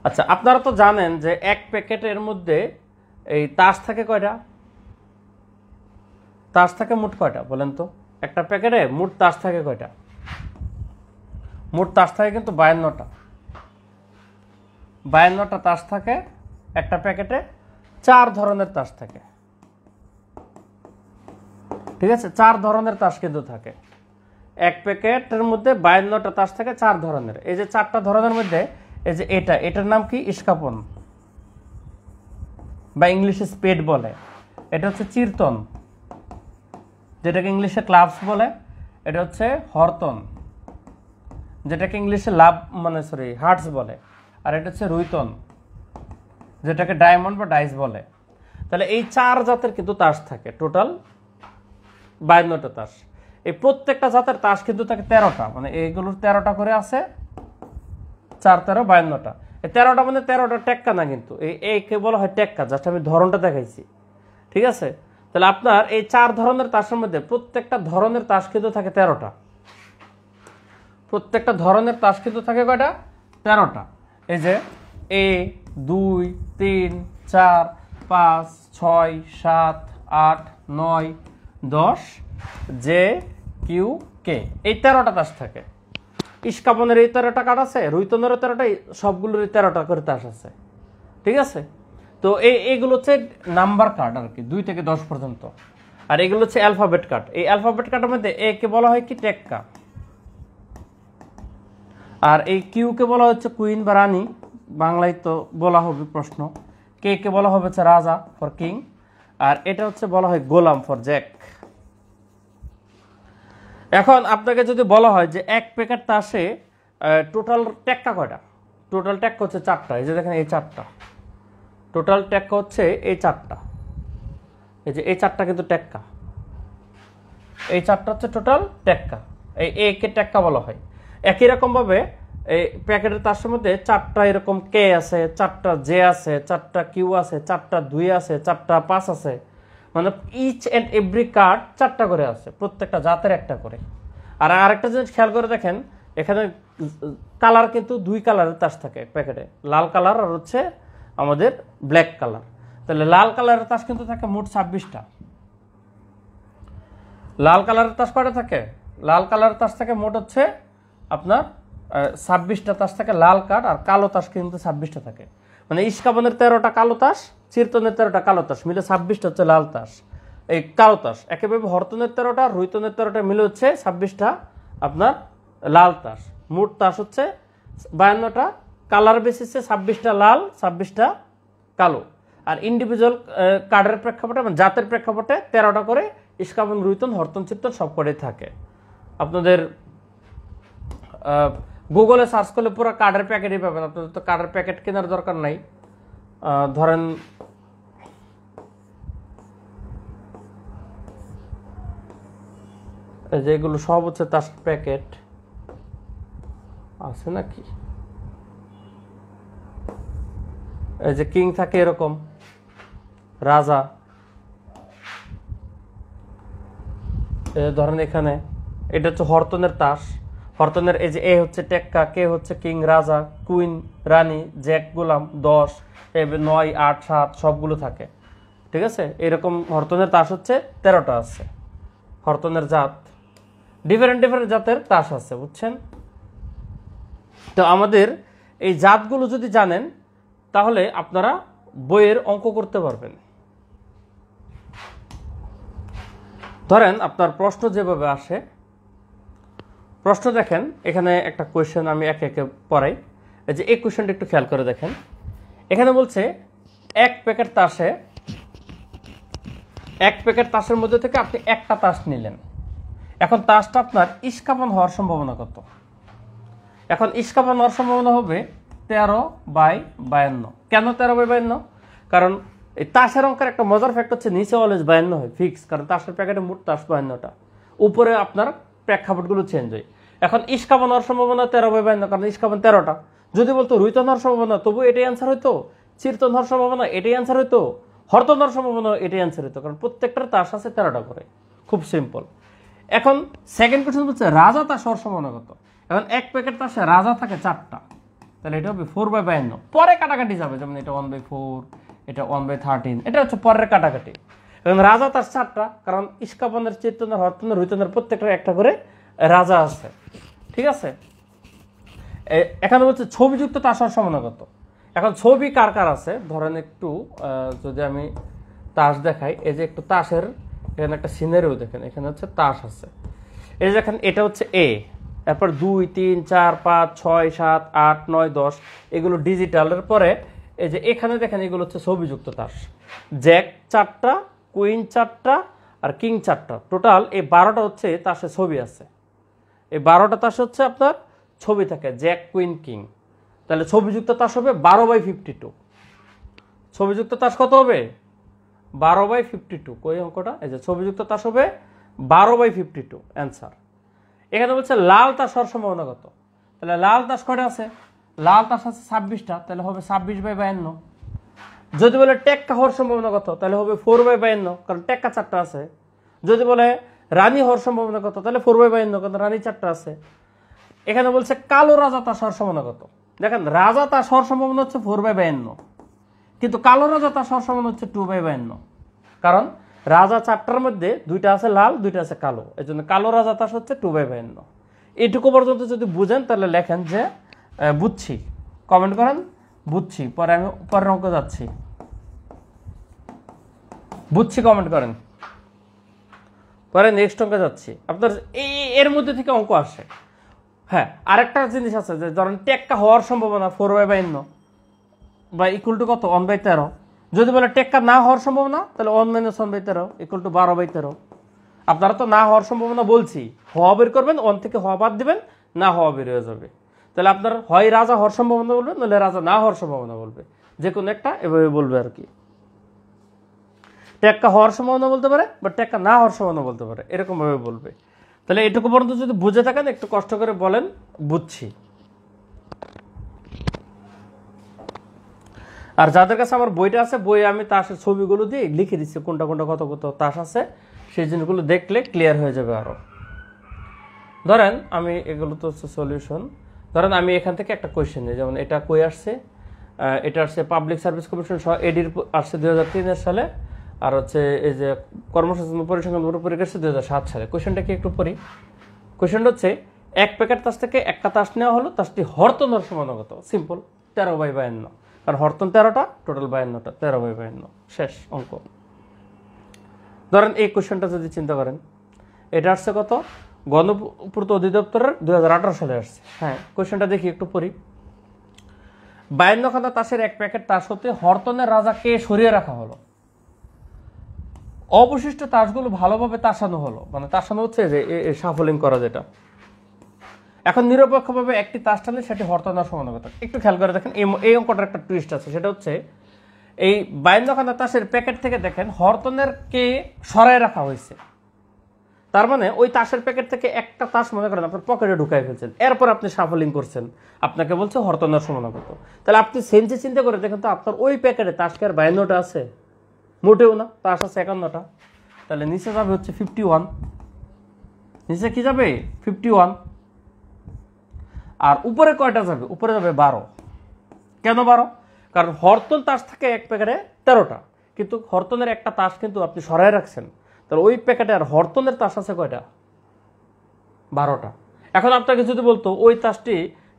আচ্ছা, আপনারা তো জানেন যে এক প্যাকেটের মধ্যে এই তাস থাকে কয়টা? তাস থাকে মোট কয়টা বলেন তো? একটা প্যাকেটে মোট তাস থাকে কয়টা? মোট তাস থাকে কিন্তু 52টা। 52টা তাস থাকে একটা প্যাকেটে। 4 ধরনের তাস থাকে, ঠিক আছে? 4 ধরনের তাস কিন্তু থাকে এক প্যাকেটের মধ্যে। 52টা তাস থাকে 4 ধরনের। এই যে 4টা ধরনের মধ্যে এই যে এটার নাম কি? ইস্কাপন বা ইংলিশে স্পেড বলে। এটা হচ্ছে চিরতন, যেটাকে ইংলিশে ক্লাবস বলে। এটা হচ্ছে হরতন, যেটাকে ইংলিশে হার্টস বলে। আর এটা হচ্ছে রুইতন, যেটাকে ডায়মন্ড বা ডাইস বলে। তাহলে এই 4 জাতের কিন্তু তাস থাকে, টোটাল 52টা তাস। এই প্রত্যেকটা জাতের তাস কিন্তু থাকে 13টা, মানে এইগুলোর 13টা করে আছে। 4 13 52টা। এই 13টা মানে 13টা টেক্কা না, কিন্তু এইকে বলা হয় টেক্কা। জাস্ট আমি ধরনটা দেখাইছি, ঠিক আছে? তাহলে আপনার এই 4 ধরনের তাসের মধ্যে প্রত্যেকটা ধরনের তাস কিন্তু থাকে 13টা। প্রত্যেকটা ধরনের তাস কিন্তু থাকে কয়টা? 13টা। এই যে A 2 3 4 5 6 7 8 9 10 জে কিউ কে, এই 13টা তাস থাকে। ইস্কাপনের এই 13টা কার্ড আছে, রুইতনেরও 13টা, সবগুলোর 13টা করে তাস আছে, ঠিক আছে? তো এইগুলো হচ্ছে নাম্বার কার্ড আর কি, 2 থেকে 10 পর্যন্ত। আর এগুলো হচ্ছে অ্যালফাবেট কার্ড। এই অ্যালফাবেট কার্ডের মধ্যে এ কে বলা হয় কি? টেক্কা। আর এই কিউ কে বলা হচ্ছে কুইন বা রানী, বাংলায় তো বলা হবে প্রশ্ন। কে কে বলা হবে হচ্ছে রাজা ফর কিং। আর এটা হচ্ছে বলা হয় গোলাম ফর জ্যাক। এখন আপনাকে যদি বলা হয় যে এক প্যাকেট তাসে টোটাল টেক্কা কয়টা? টোটাল টেক্কা হচ্ছে 4টা। এই যে দেখেন এই 4টা টোটাল টেক্কা হচ্ছে এই 4টা। এই যে এই 4টা কিন্তু টেক্কা, এই 4টা হচ্ছে টোটাল টেক্কা। এই এ কে টেক্কা বলা হয়। একই রকম ভাবে এই প্যাকেটের তাসের মধ্যে 4টা এরকম কে আছে, 4টা জে আছে, 4টা কিউ আছে, 4টা 2 আছে, 4টা 5 আছে। মানে ইচ অ্যান্ড এভরি কার্ড 4টা করে আছে, প্রত্যেকটা জাতের একটা করে। আর আরেকটা জিনিস খেয়াল করে দেখেন, এখানে কালার কিন্তু 2 কালারের তাস থাকে প্যাকেটে, লাল কালার আর হচ্ছে আমাদের ব্ল্যাক কালার। তাহলে লাল কালারের তাস কিন্তু থাকে মোট 26টা। লাল কালারের তাস কয়টা থাকে? লাল কালারের তাস থাকে মোট হচ্ছে আপনার 26টা তাস থাকে লাল কার্ড। আর কালো তাস কিন্তু 26টা থাকে। মানে ইস্কাপনের 13টা কালো তাস, চিরতনের 13টা কালো তাস মিলে 26টা হচ্ছে লাল তাস, এই কালো তাস। একেবারে হরতনের 13টা, রুইতনের 13টা মিলে হচ্ছে 26টা আপনার লাল তাস। মোট তাস হচ্ছে 52টা। কালার বেসিসে 26টা লাল, 26টা কালো। আর ইন্ডিভিজুয়াল কার্ডের প্রেক্ষাপটে মানে জাতের প্রেক্ষাপটে 13টা করে ইস্কাপন, রুইতন, হরতন, চিরতন সব কটাই থাকে। আপনাদের গুগলে সার্চ করলে পুরো কার্ডের প্যাকেটই পাবেন। আপনাদের তো কার্ডের প্যাকেট কেনার দরকার নাই। ধরেন যেগুলো সব হচ্ছে তার প্যাকেট আছে নাকি? এই যে কিং থাকে এরকম, রাজা। ধরেন এখানে এটা হচ্ছে হরতনের তাস। হরতনের এই যে এ হচ্ছে টেক্কা, কে হচ্ছে কিং, রাজা, কুইন, রানী, জ্যাক, গোলাম, 10, 9, 8, 7 সবগুলো থাকে, ঠিক আছে? এরকম হরতনের তাস হচ্ছে 13টা আছে। হরতনের জাত ডিফারেন্ট ডিফারেন্ট জাতের তাস আছে, বুঝছেন? তো আমাদের এই জাতগুলো যদি জানেন তাহলে আপনারা বইয়ের অঙ্ক করতে পারবেন। ধরেন আপনার প্রশ্ন যেভাবে আসে, প্রশ্ন দেখেন এখানে একটা কোয়েশ্চেন আমি একে একে পড়াই। এই যে এই কোয়েশ্চেনটা একটু খেয়াল করে দেখেন, এখানে বলছে এক প্যাকেট তাসের মধ্যে থেকে আপনি একটা তাস নিলেন। এখন তাসটা আপনার ইস্কাপন হওয়ার সম্ভাবনা কত? এখন ইস্কাপন হওয়ার সম্ভাবনা হবে 13/52। কেন 13/52? কারণ এই তাসের অঙ্কের একটা মজার ফ্যাক্ট হচ্ছে নিচে অলওয়েজ 52 হয় ফিক্স, কারণ তাসের প্যাকেটে মোট তাস 52টা, উপরে আপনার প্রেক্ষাপটগুলো চেঞ্জ হয়। এখন ইস্কাপন হওয়ার সম্ভাবনা 13/52, কারণ ইস্কাপন 13টা। যদি বলতো রুইতন হওয়ার সম্ভাবনা, তবু এটাই অ্যান্সার হইতো। চিরতন হওয়ার সম্ভাবনা, এটাই অ্যান্সার হইতো। হরতন হওয়ার সম্ভাবনা, এটাই অ্যান্সার হইতো, কারণ প্রত্যেকটার তাস আছে 13টা করে। খুব সিম্পল। এখন সেকেন্ড কোশ্চেন হচ্ছে রাজা তাস হওয়ার সম্ভাবনা কত? এখন এক প্যাকেট তাসে রাজা থাকে 4টা, তাহলে এটা হবে 4/52। পরে কাটাকাটি যাবে, যেমন এটা 1/4, এটা 1/13, এটা হচ্ছে পরের কাটাকাটি। এখন রাজা তার 4টা, কারণ ইস্কাপনের, চিরতনের, হরতনের, রুইতনের প্রত্যেকটা একটা করে রাজা আছে। ঠিক আছে, এখানে বলছে ছবিযুক্ত তাস হওয়ার সম্ভাবনা কত? এখন ছবি কার কার আছে ধরেন একটু যদি আমি তাস দেখাই, এই যে একটু তাসের এখানে একটা সিনারিও দেখেন, এখানে হচ্ছে তাস আছে। এই যে দেখেন এটা হচ্ছে এ, এরপর 2, 3, 4, 5, 6, 7, 8, 9, 10 এগুলো ডিজিটালের পরে এই যে এখানে দেখেন এগুলো হচ্ছে ছবিযুক্ত তাস। জ্যাক 4টা, কুইন 4টা আর কিং 4টা, টোটাল এই 12টা হচ্ছে তাসে ছবি আছে। এই 12টা তাস হচ্ছে আপনার ছবি থাকে, জ্যাক, কুইন, কিং। তাহলে ছবিযুক্ত তাস হবে 12/52। ছবিযুক্ত তাস কত হবে? 12/52। কই অঙ্কটা? এই যে ছবিযুক্ত তাস হবে 12/52 অ্যান্সার। এখানে বলছে লাল তাস হওয়ার সম্ভাবনা কত? তাহলে লাল তাস কয়টা আছে? লাল তাস আছে 26টা, তাহলে হবে 26/52। যদি বলে টেক্কা হওয়ার সম্ভাবনা কত? তাহলে হবে 4/52, কারণ টেক্কা 4টা আছে। যদি বলে রানী হওয়ার সম্ভাবনা কত? তাহলে 4/52, কারণ রানী 4টা আছে। এখানে বলছে কালো রাজা তাস হওয়ার সম্ভাবনা কত? দেখেন রাজা তাস হওয়ার সম্ভাবনা হচ্ছে 4/52, কিন্তু কালো রাজা তাস হওয়ার সম্ভাবনা হচ্ছে 2/52, কারণ রাজা 4টার মধ্যে 2টা আছে লাল, 2টা আছে কালো, এই জন্য কালো রাজা তাস হচ্ছে 2/52। এইটুকু পর্যন্ত যদি বুঝেন তাহলে লেখেন যে বুঝছি, কমেন্ট করেন বুঝছি, পরে আমি পরের অঙ্ক যাচ্ছি। বুঝছি কমেন্ট করেন, পরে নেক্সট অঙ্কে যাচ্ছি। আপনার এর মধ্যে থেকে অঙ্ক আসে। হ্যাঁ, আরেকটা জিনিস আছে যে ধরেন টেক্কা হওয়ার সম্ভাবনা 4/52 বা ইকুয়াল টু কত? 1/13। যদি বলে টেক্কা না হওয়ার সম্ভাবনা, তাহলে 1 - 1/13 ইকুয়াল টু 12/13। আপনারা তো না হওয়ার সম্ভাবনা বলছি, হওয়া বের করবেন, 1 থেকে হওয়া বাদ দিবেন, না হওয়া বের হয়ে যাবে। তাহলে আপনার হয় রাজা হওয়ার সম্ভাবনা বলবে, নাহলে রাজা না হওয়ার সম্ভাবনা বলবে, যে কোনো একটা এভাবে বলবে আর কি। টেক্কা হওয়ার সম্ভাবনা বলতে পারে বা টেক্কা না হওয়ার সম্ভাবনা বলতে পারে, এরকম ভাবে বলবে। তাহলে এটুকু পর্যন্ত যদি বুঝে থাকেন একটু কষ্ট করে বলেন বুঝছি। আর যাদের কাছে আমার বইটা আছে, বই আমি তাসের ছবিগুলো দিয়ে লিখে দিচ্ছি কোনটা কোনটা কত কত তাস আছে, সেই জিনিসগুলো দেখলে ক্লিয়ার হয়ে যাবে আরো। ধরেন আমি এগুলো তো হচ্ছে সলিউশন। ধরেন আমি এখান থেকে একটা কোয়েশ্চেন নিই, যেমন এটা কই আসছে, এটা আসছে পাবলিক সার্ভিস কমিশন সহ এডির আসছে 2003 সালে, আর হচ্ছে এই যে কর্মসংস্থান পরিসংখ্যান পরীক্ষা আসছে 2007 সালে। কোয়েশ্চেনটা কি একটু পড়ি। কোয়েশ্চেনটা হচ্ছে এক প্যাকেট তাস থেকে একটা তাস নেওয়া হলো, তাসটি হরতন হওয়ার সম্ভাবনা কত? সিম্পল, 13/52, কারণ হরতন 13টা, টোটাল 52টা, 13/52 শেষ অঙ্ক। ধরেন এই কোয়েশ্চেনটা যদি চিন্তা করেন, এটা আসছে কত? গণপূর্ত অধিদপ্তরের 2018 সালে আসছে। হ্যাঁ, কোয়েশ্চেনটা দেখি একটু পড়ি। 52খানা তাসের এক প্যাকেট তাস হতে হরতনের রাজাকে সরিয়ে রাখা হলো, অবশিষ্ট তাসগুলো ভালোভাবে তাসানো হলো, মানে তাসানো হচ্ছে যে শাফলিং করা যেটা। এখন নিরপেক্ষভাবে একটি তাস টানলে সেটি হরতনের সম্ভাবনা কত? একটু খেয়াল করে দেখেন, এই অঙ্কটার একটা টুইস্ট আছে, সেটা হচ্ছে এই 52খানা তাসের প্যাকেট থেকে দেখেন হরতনের কে সরাই রাখা হয়েছে। তার মানে ওই তাসের প্যাকেট থেকে একটা তাস মনে করেন আপনার পকেটে ঢুকাই ফেলছেন, এরপর আপনি শাফলিং করছেন, আপনাকে বলছে হরতনের সম্ভাবনা কত। তাহলে আপনি সেন্সে চিন্তা করে দেখেন তো আপনার ওই প্যাকেটে তাস কি আর 52টা আছে? মোটেও না, তাস আছে 51টা। তাহলে নিচে যাবে হচ্ছে 51, নিচে কি যাবে? 51। আর উপরে কয়টা যাবে? উপরে যাবে 12। কেন 12? কারণ হরতন তাস থাকে এক প্যাকেটে 13টা, কিন্তু হরতনের একটা তাস কিন্তু আপনি সরাই রাখছেন, তাহলে ওই প্যাকেটে আর হরতনের তাস আছে কয়টা? 12টা। এখন আপনাকে যদি বলতো ওই তাসটি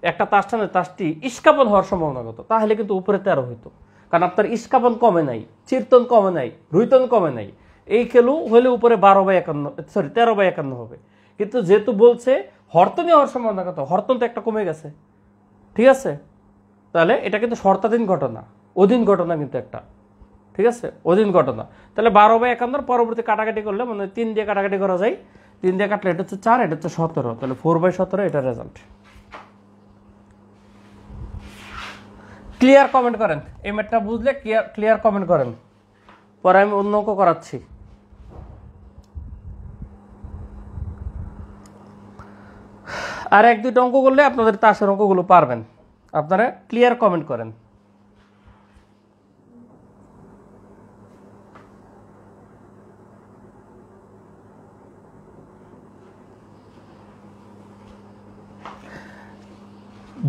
একটা তাস টানে তাসটি ইস্কাপন হওয়ার সম্ভাবনা কত, তাহলে কিন্তু উপরে 13 হইতো, কারণ আপনার ইস্কাপন কমে নাই, চিরতন কমে নাই, রুইতন কমে নাই, এই কেলু হলে উপরে 12/51 সরি 13/51 হবে, কিন্তু যেহেতু বলছে হরতনী হওয়ার সম্ভাবনা কত, হরতন তো একটা কমে গেছে, ঠিক আছে, তাহলে এটা কিন্তু শর্তাধীন ঘটনা, অধীন ঘটনা কিন্তু একটা, ঠিক আছে, অধীন ঘটনা। তাহলে 12/51 পরবর্তী কাটাকাটি করলে মানে 3 দিয়ে কাটাকাটি করা যায়, 3 দিয়ে কাটলে এটা হচ্ছে 4, এটা হচ্ছে 17, তাহলে 4/17 এটা রেজাল্ট। ক্লিয়ার কমেন্ট করেন, এই ম্যাথটা বুঝলে ক্লিয়ার কমেন্ট করেন, পরে আমি অন্য অঙ্ক করাচ্ছি। আর 1-2টা অঙ্ক করলে আপনাদের তাসের অঙ্কগুলো পারবেন, আপনারা ক্লিয়ার কমেন্ট করেন।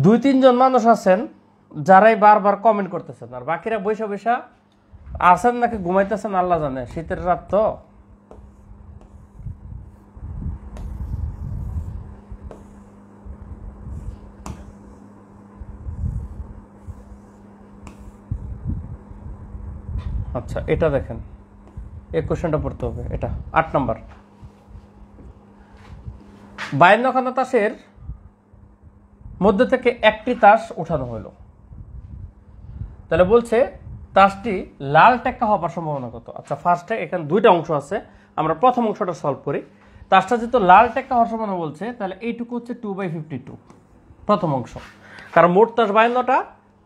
দুই তিনজন মানুষ আছেন যারাই বারবার কমেন্ট করতেছেন, আর বাকিরা বৈশা বৈশা আছেন নাকি ঘুমাইতেছেন আল্লাহ জানে, শীতের রাত তো। আচ্ছা এটা দেখেন, এই কোশ্চেনটা পড়তে হবে, এটা 8 নম্বর। 52খানা তাসের মধ্যে থেকে একটি তাস উঠানো হলো, তাহলে বলছে তাসটি লাল টেক্কা হওয়ার সম্ভাবনা কত। আচ্ছা ফার্স্টে এখানে 2টা অংশ আছে, আমরা প্রথম অংশটা সলভ করি। তাসটা যেহেতু লাল টেক্কা হওয়ার সম্ভাবনা বলছে, তাহলে এইটুকু হচ্ছে 2/52 প্রথম অংশ, কারণ মোট তাস 52টা,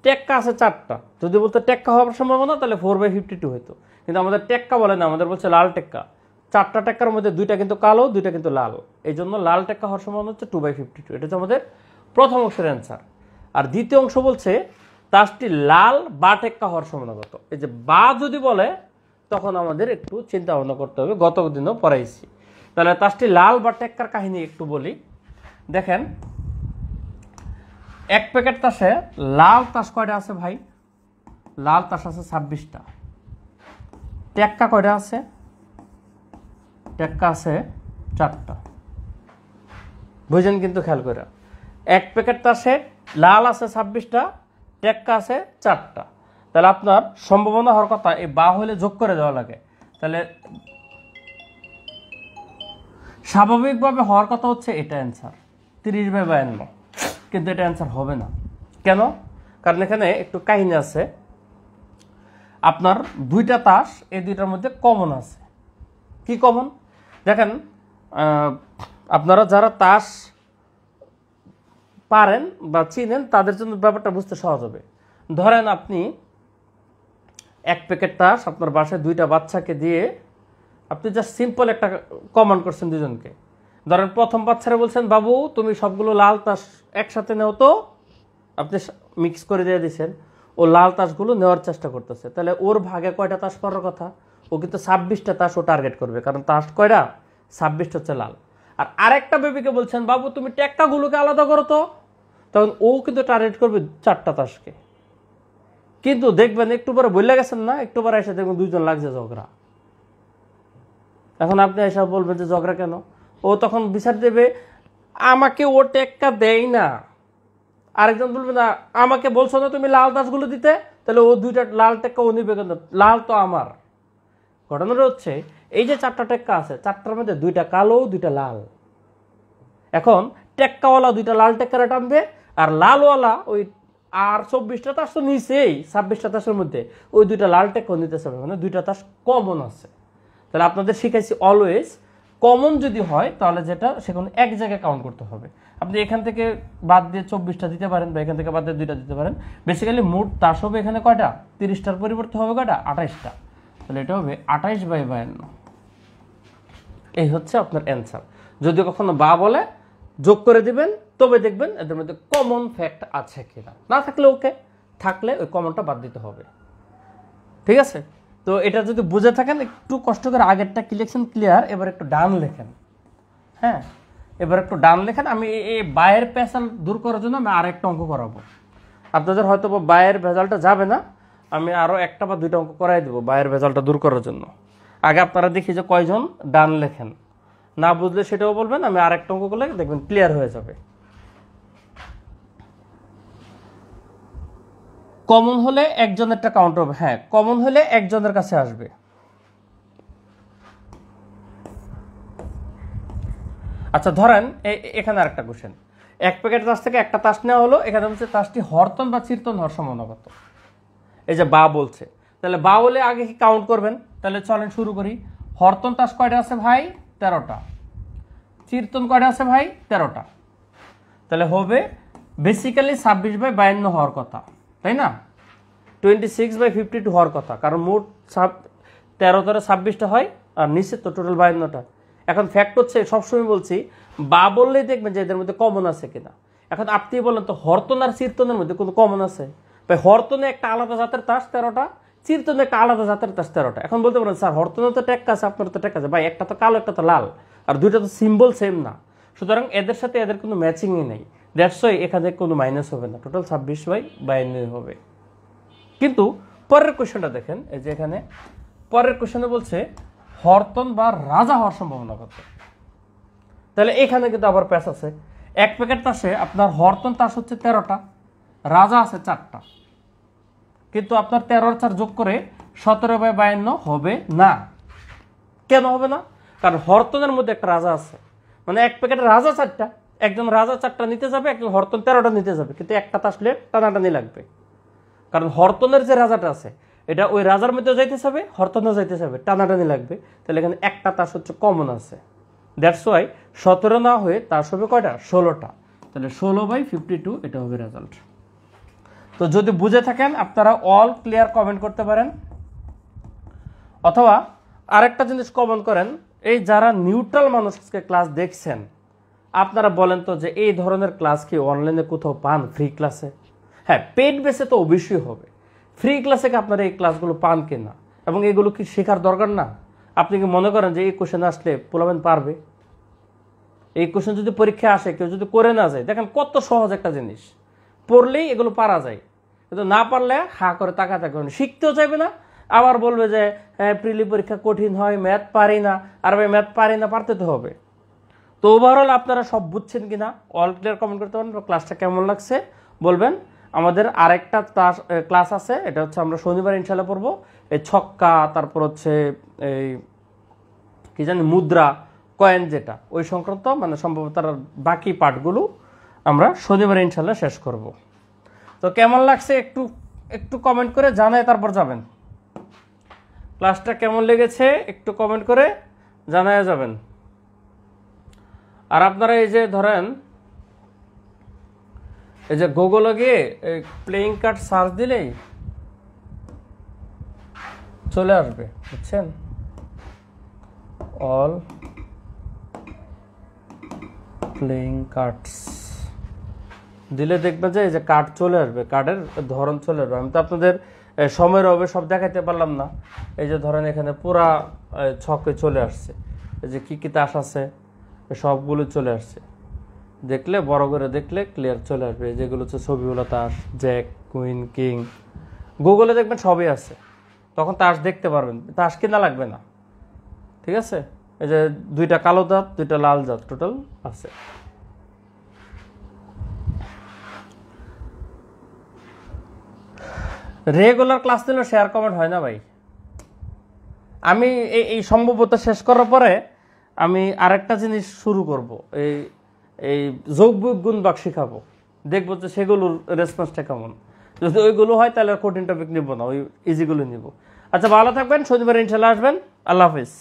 টেক্কা আছে 4টা, যদি বলতো টেক্কা হওয়ার সম্ভাবনা তাহলে 4/52 হতো, কিন্তু আমাদের টেক্কা বলে না, আমাদের বলছে লাল টেক্কা। 4টা টেক্কার মধ্যে 2টা কিন্তু কালো, 2টা কিন্তু লাল, এই জন্য লাল টেক্কা হওয়ার সম্ভাবনা হচ্ছে 2/52, এটা হচ্ছে আমাদের প্রথম অংশের অ্যান্সার। আর দ্বিতীয় অংশ বলছে তাসটি লাল বা টেক্কা হওয়ার সম্ভাবনা কত। এই যে বা যদি বলে তখন আমাদের একটু চিন্তা ভাবনা করতে হবে, গত দিনও পড়াইছি। তাহলে তাসটি লাল বা টেক্কার কাহিনী একটু বলি। দেখেন এক প্যাকেট তাসে লাল তাস কয়টা আছে ভাই, লাল তাস আছে 26টা, টেক্কা কয়টা আছে, টেক্কা আছে 4টা, বুঝেন কিন্তু খেয়াল করে। এক প্যাকেট তাসে লাল আছে 26টা, টেক্কা আছে 4টা, তাহলে আপনার সম্ভাবনা হওয়ার কথা এই বা হলে যোগ করে দেওয়া লাগে, তাহলে স্বাভাবিকভাবে হওয়ার কথা হচ্ছে এটা অ্যান্সার 30/52, কিন্তু এটা অ্যান্সার হবে না। কেন? কারণ এখানে একটু কাহিনী আছে, আপনার 2টা তাস, এই 2টার মধ্যে কমন আছে। কি কমন? দেখেন আপনারা যারা তাস পারেন বা চিনেন তাদের জন্য ব্যাপারটা বুঝতে সহজ হবে। ধরেন আপনি এক প্যাকেট তাস আপনার বাসায় 2টা বাচ্চাকে দিয়ে আপনি জাস্ট সিম্পল একটা কমান্ড করছেন দুজনকে। ধরেন প্রথম বাচ্চারা বলছেন বাবু তুমি সবগুলো লাল তাস একসাথে নেও তো, আপনি মিক্স করে দিয়ে দিয়েছেন, ও লাল তাসগুলো নেওয়ার চেষ্টা করতেছে, তাহলে ওর ভাগে কয়টা তাস পড়ার কথা, ও কিন্তু 26টা তাস ও টার্গেট করবে, কারণ তাস কয়টা 26টা হচ্ছে লাল। আর আরেকটা বেবিকে বলছেন বাবু তুমি টেক্কাগুলোকে আলাদা করো তো, তখন ও কিন্তু টার্গেট করবে 4টা তাসকে। কিন্তু দেখবেন একটু পরে বললে গেছেন না, একটু পরে এসে দেখবেন 2জন লাগছে ঝগড়া। এখন আপনি এসে বলবেন যে ঝগড়া কেন, ও তখন বিচার দেবে আমাকে ও টেক্কা দেয় না, আরেকজন বলবে না আমাকে বলছো না তুমি লাল তাসগুলো দিতে, তাহলে ও 2টা লাল টেক্কা ও নিবে কেন, লাল তো আমার। ঘটনাটা হচ্ছে এই যে 4টা টেক্কা আছে, 4টার মধ্যে 2টা কালো 2টা লাল। এখন টেক্কাওয়ালা 2টা লাল টেক্কারে টানবে, আর লালওয়ালা ওই আর 24টা তাস তো নিচেই 26টা তাসের মধ্যে ওই 2টা লাল টেক্কা নিতে চাবে, মানে 2টা তাস কমন আছে। তাহলে আপনাদের শিখাইছি অলওয়েজ কমন যদি হয় তাহলে যেটা সেখানে এক জায়গায় কাউন্ট করতে হবে। আপনি এখান থেকে বাদ দিয়ে 24টা দিতে পারেন বা এখান থেকে বাদ দিয়ে 2টা দিতে পারেন। বেসিক্যালি মোট তাস হবে এখানে কয়টা, 30টার পরিবর্তে হবে কয়টা 28টা, তাহলে এটা হবে 28/52। এই হচ্ছে আপনার অ্যান্সার। যদি কখনো বা বলে যোগ করে দিবেন, তবে দেখবেন এদের মধ্যে কমন ফ্যাক্ট আছে কিনা, না থাকলে ওকে, থাকলে ওই কমনটা বাদ দিতে হবে। ঠিক আছে, তো এটা যদি বুঝে থাকেন একটু কষ্ট করে আগেরটা কি লিখছেন ক্লিয়ার, এবার একটু ডান লেখেন। হ্যাঁ এবার একটু ডান লেখেন। আমি এই বায়ের পেশাল দূর করার জন্য আমি আরেকটা অঙ্ক করাবো, আপনাদের হয়তো বায়ের ভেজালটা যাবে না, আমি আরও 1টা বা 2টা অঙ্ক করাই দেবো বায়ের ভেজালটা দূর করার জন্য। আগে আপনারা দেখি যে কয়জন ডান লেখেন, না বুঝলে সেটাও বলবেন, আমি আরেকটা অঙ্ক করলে দেখবেন ক্লিয়ার হয়ে যাবে। কমন হলে একজনেরটা কাউন্ট হবে, হ্যাঁ কমন হলে একজনের কাছে আসবে। আচ্ছা ধরেন এখানে আরেকটা কোশ্চেন, এক প্যাকেট তাস থেকে একটা তাস নেওয়া হলো, এখানে হচ্ছে তাসটি হরতন বা চিরতন হওয়ার সম্ভাবনা কত? এই যে বা বলছে, তাহলে বা বলে আগে কি কাউন্ট করবেন? তাহলে চলেন শুরু করি। হরতন তাস কয়টা আছে ভাই? 13টা। চিরতন কয়টা আছে ভাই? 13টা। তাহলে হবে বেসিক্যালি 26/52 হওয়ার কথা, তাই না? 26/52 হওয়ার কথা, কারণ মোট 13 ধরে 26টা হয়, আর নিচে তো টোটাল 52টা। এখন ফ্যাক্ট হচ্ছে, সবসময় বলছি বা বললেই দেখবেন যে এদের মধ্যে কমন আছে কিনা। এখন আপনি বলেন তো হরতন আর চিরতনের মধ্যে কোনো কমন আছে? ভাই হরতনে একটা আলাদা জাতের তাস 13টা, চিরতনে একটা আলাদা জাতের তাস 13টা। এখন বলতে পারেন স্যার হরতনে তো ট্যাগ আছে, আপনার তো ট্যাগ আছে। ভাই একটা তো কালো, একটা তো লাল, আর দুইটা তো সিম্বল সেম না, সুতরাং এদের সাথে এদের কোনো ম্যাচিংই নেই। দ্যাটস ওয়াই এখানে কোনো মাইনাস হবে না, টোটাল 26/52 হবে। কিন্তু পরের কোশ্চেনটা দেখেন, এই যে এখানে পরের কোশ্চেনে বলছে হরতন বা রাজা হওয়ার সম্ভাবনা কত। তাহলে এখানে কিন্তু আবার প্যাচ আছে। এক প্যাকেট তাসে আপনার হরতন তাস হচ্ছে 13টা, রাজা আছে 4টা, কিন্তু আপনার 13 আর 4 যোগ করে 17/52 হবে না। কেন হবে না? কারণ হরতনের মধ্যে একটা রাজা আছে, মানে এক প্যাকেটে রাজা 4টা, একজন রাজা 4টা নিতে যাবে, একজন হরতন 13টা নিতে যাবে, কিন্তু একটা তাস লে টানাটানি লাগবে। কারণ হরতনের যে রাজাটা আছে এটা ওই রাজার মধ্যে যাইতে যাবে, হরতনও যাইতে যাবে, টানাটানি লাগবে। তাহলে এখানে একটা তাস হচ্ছে কমন আছে। দ্যাটস ওয়াই 17 না হয়ে তাস হবে কয়টা? 16টা। তাহলে 16/52 এটা হবে রেজাল্ট। তো যদি বুঝে থাকেন আপনারা অল ক্লিয়ার কমেন্ট করতে পারেন, অথবা আরেকটা জিনিস কমেন্ট করেন, এই যারা নিউট্রাল মানুষকে ক্লাস দেখছেন আপনারা বলেন তো যে এই ধরনের ক্লাস কি অনলাইনে কোথাও পান ফ্রি ক্লাসে? হ্যাঁ, পেড বেসে তো অবশ্যই হবে, ফ্রি ক্লাসে কি আপনারা এই ক্লাসগুলো পান কিনা, এবং এগুলো কি শেখার দরকার না? আপনি কি মনে করেন যে এই কোশ্চেন আসলে পোলাবেন পারবে? এই কোশ্চেন যদি পরীক্ষা আসে, কেউ যদি করে না যায়, দেখেন কত সহজ একটা জিনিস, পড়লেই এগুলো পারা যায়। কিন্তু না পারলে হা করে তাকা থাকবে, শিখতেও চাইবে না, আবার বলবে যে প্রিলি পরীক্ষা কঠিন হয়, ম্যাথ পারি না। আর ভাই ম্যাথ পারি না, পারতে তো হবে। তো ওভারঅল আপনারা সব বুঝছেন কিনা অল ক্লিয়ার কমেন্ট করতে পারেন, ক্লাসটা কেমন লাগছে বলবেন। আমাদের আরেকটা ক্লাস আছে, এটা হচ্ছে আমরা শনিবার ইনশাল্লাহ পড়বো, এই ছক্কা, তারপর হচ্ছে এই কি জানি মুদ্রা, কয়েন, যেটা ওই সংক্রান্ত, মানে সম্ভবত তার বাকি পার্টগুলো আমরা শনিবার ইনশাল্লাহ শেষ করব। তো কেমন লাগছে একটু একটু কমেন্ট করে জানায় তারপর যাবেন। ক্লাসটা কেমন লেগেছে একটু কমেন্ট করে জানায় যাবেন। আর আপনারা এই যে ধরেন এই যে গুগলে গিয়ে প্লেইং কার্ড সার্চ দিলেই চলে আসবে, বুঝছেন? অল প্লেইং কার্ডস দিলে দেখবেন যে এই যে কার্ড চলে আসবে, কার্ডের ধরন চলে আসবে। আমি তো আপনাদের সময়ের অভাবে সব দেখাইতে পারলাম না। এই যে ধরেন এখানে পুরা ছকে চলে আসছে, এই যে কি কি তাস আছে সবগুলো চলে আসছে। দেখলে বড় করে দেখলে ক্লিয়ার চলে আসবে, যেগুলো হচ্ছে ছবিগুলো তাস, জ্যাক, কুইন, কিং, গুগলে দেখবেন সবই আছে, তখন তাস দেখতে পারবেন, তাস কিনা লাগবে না। ঠিক আছে, এই যে 2টা কালো দাঁত, 2টা লাল দাঁত টোটাল আছে। রেগুলার ক্লাস নিলে শেয়ার কমেন্ট হয় না ভাই। আমি এই সম্ভবত শেষ করার পরে আমি আরেকটা জিনিস শুরু করব, এই যোগ বিয়োগ গুণ ভাগ শেখাবো, দেখবো যে সেগুলোর রেসপন্সটা কেমন। যদি ওইগুলো হয় তাহলে কঠিন টপিক নিব না, ওই ইজিগুলো নিব। আচ্ছা, ভালো থাকবেন, শনিবার ইনশাল্লাহ আসবেন। আল্লাহ হাফিজ।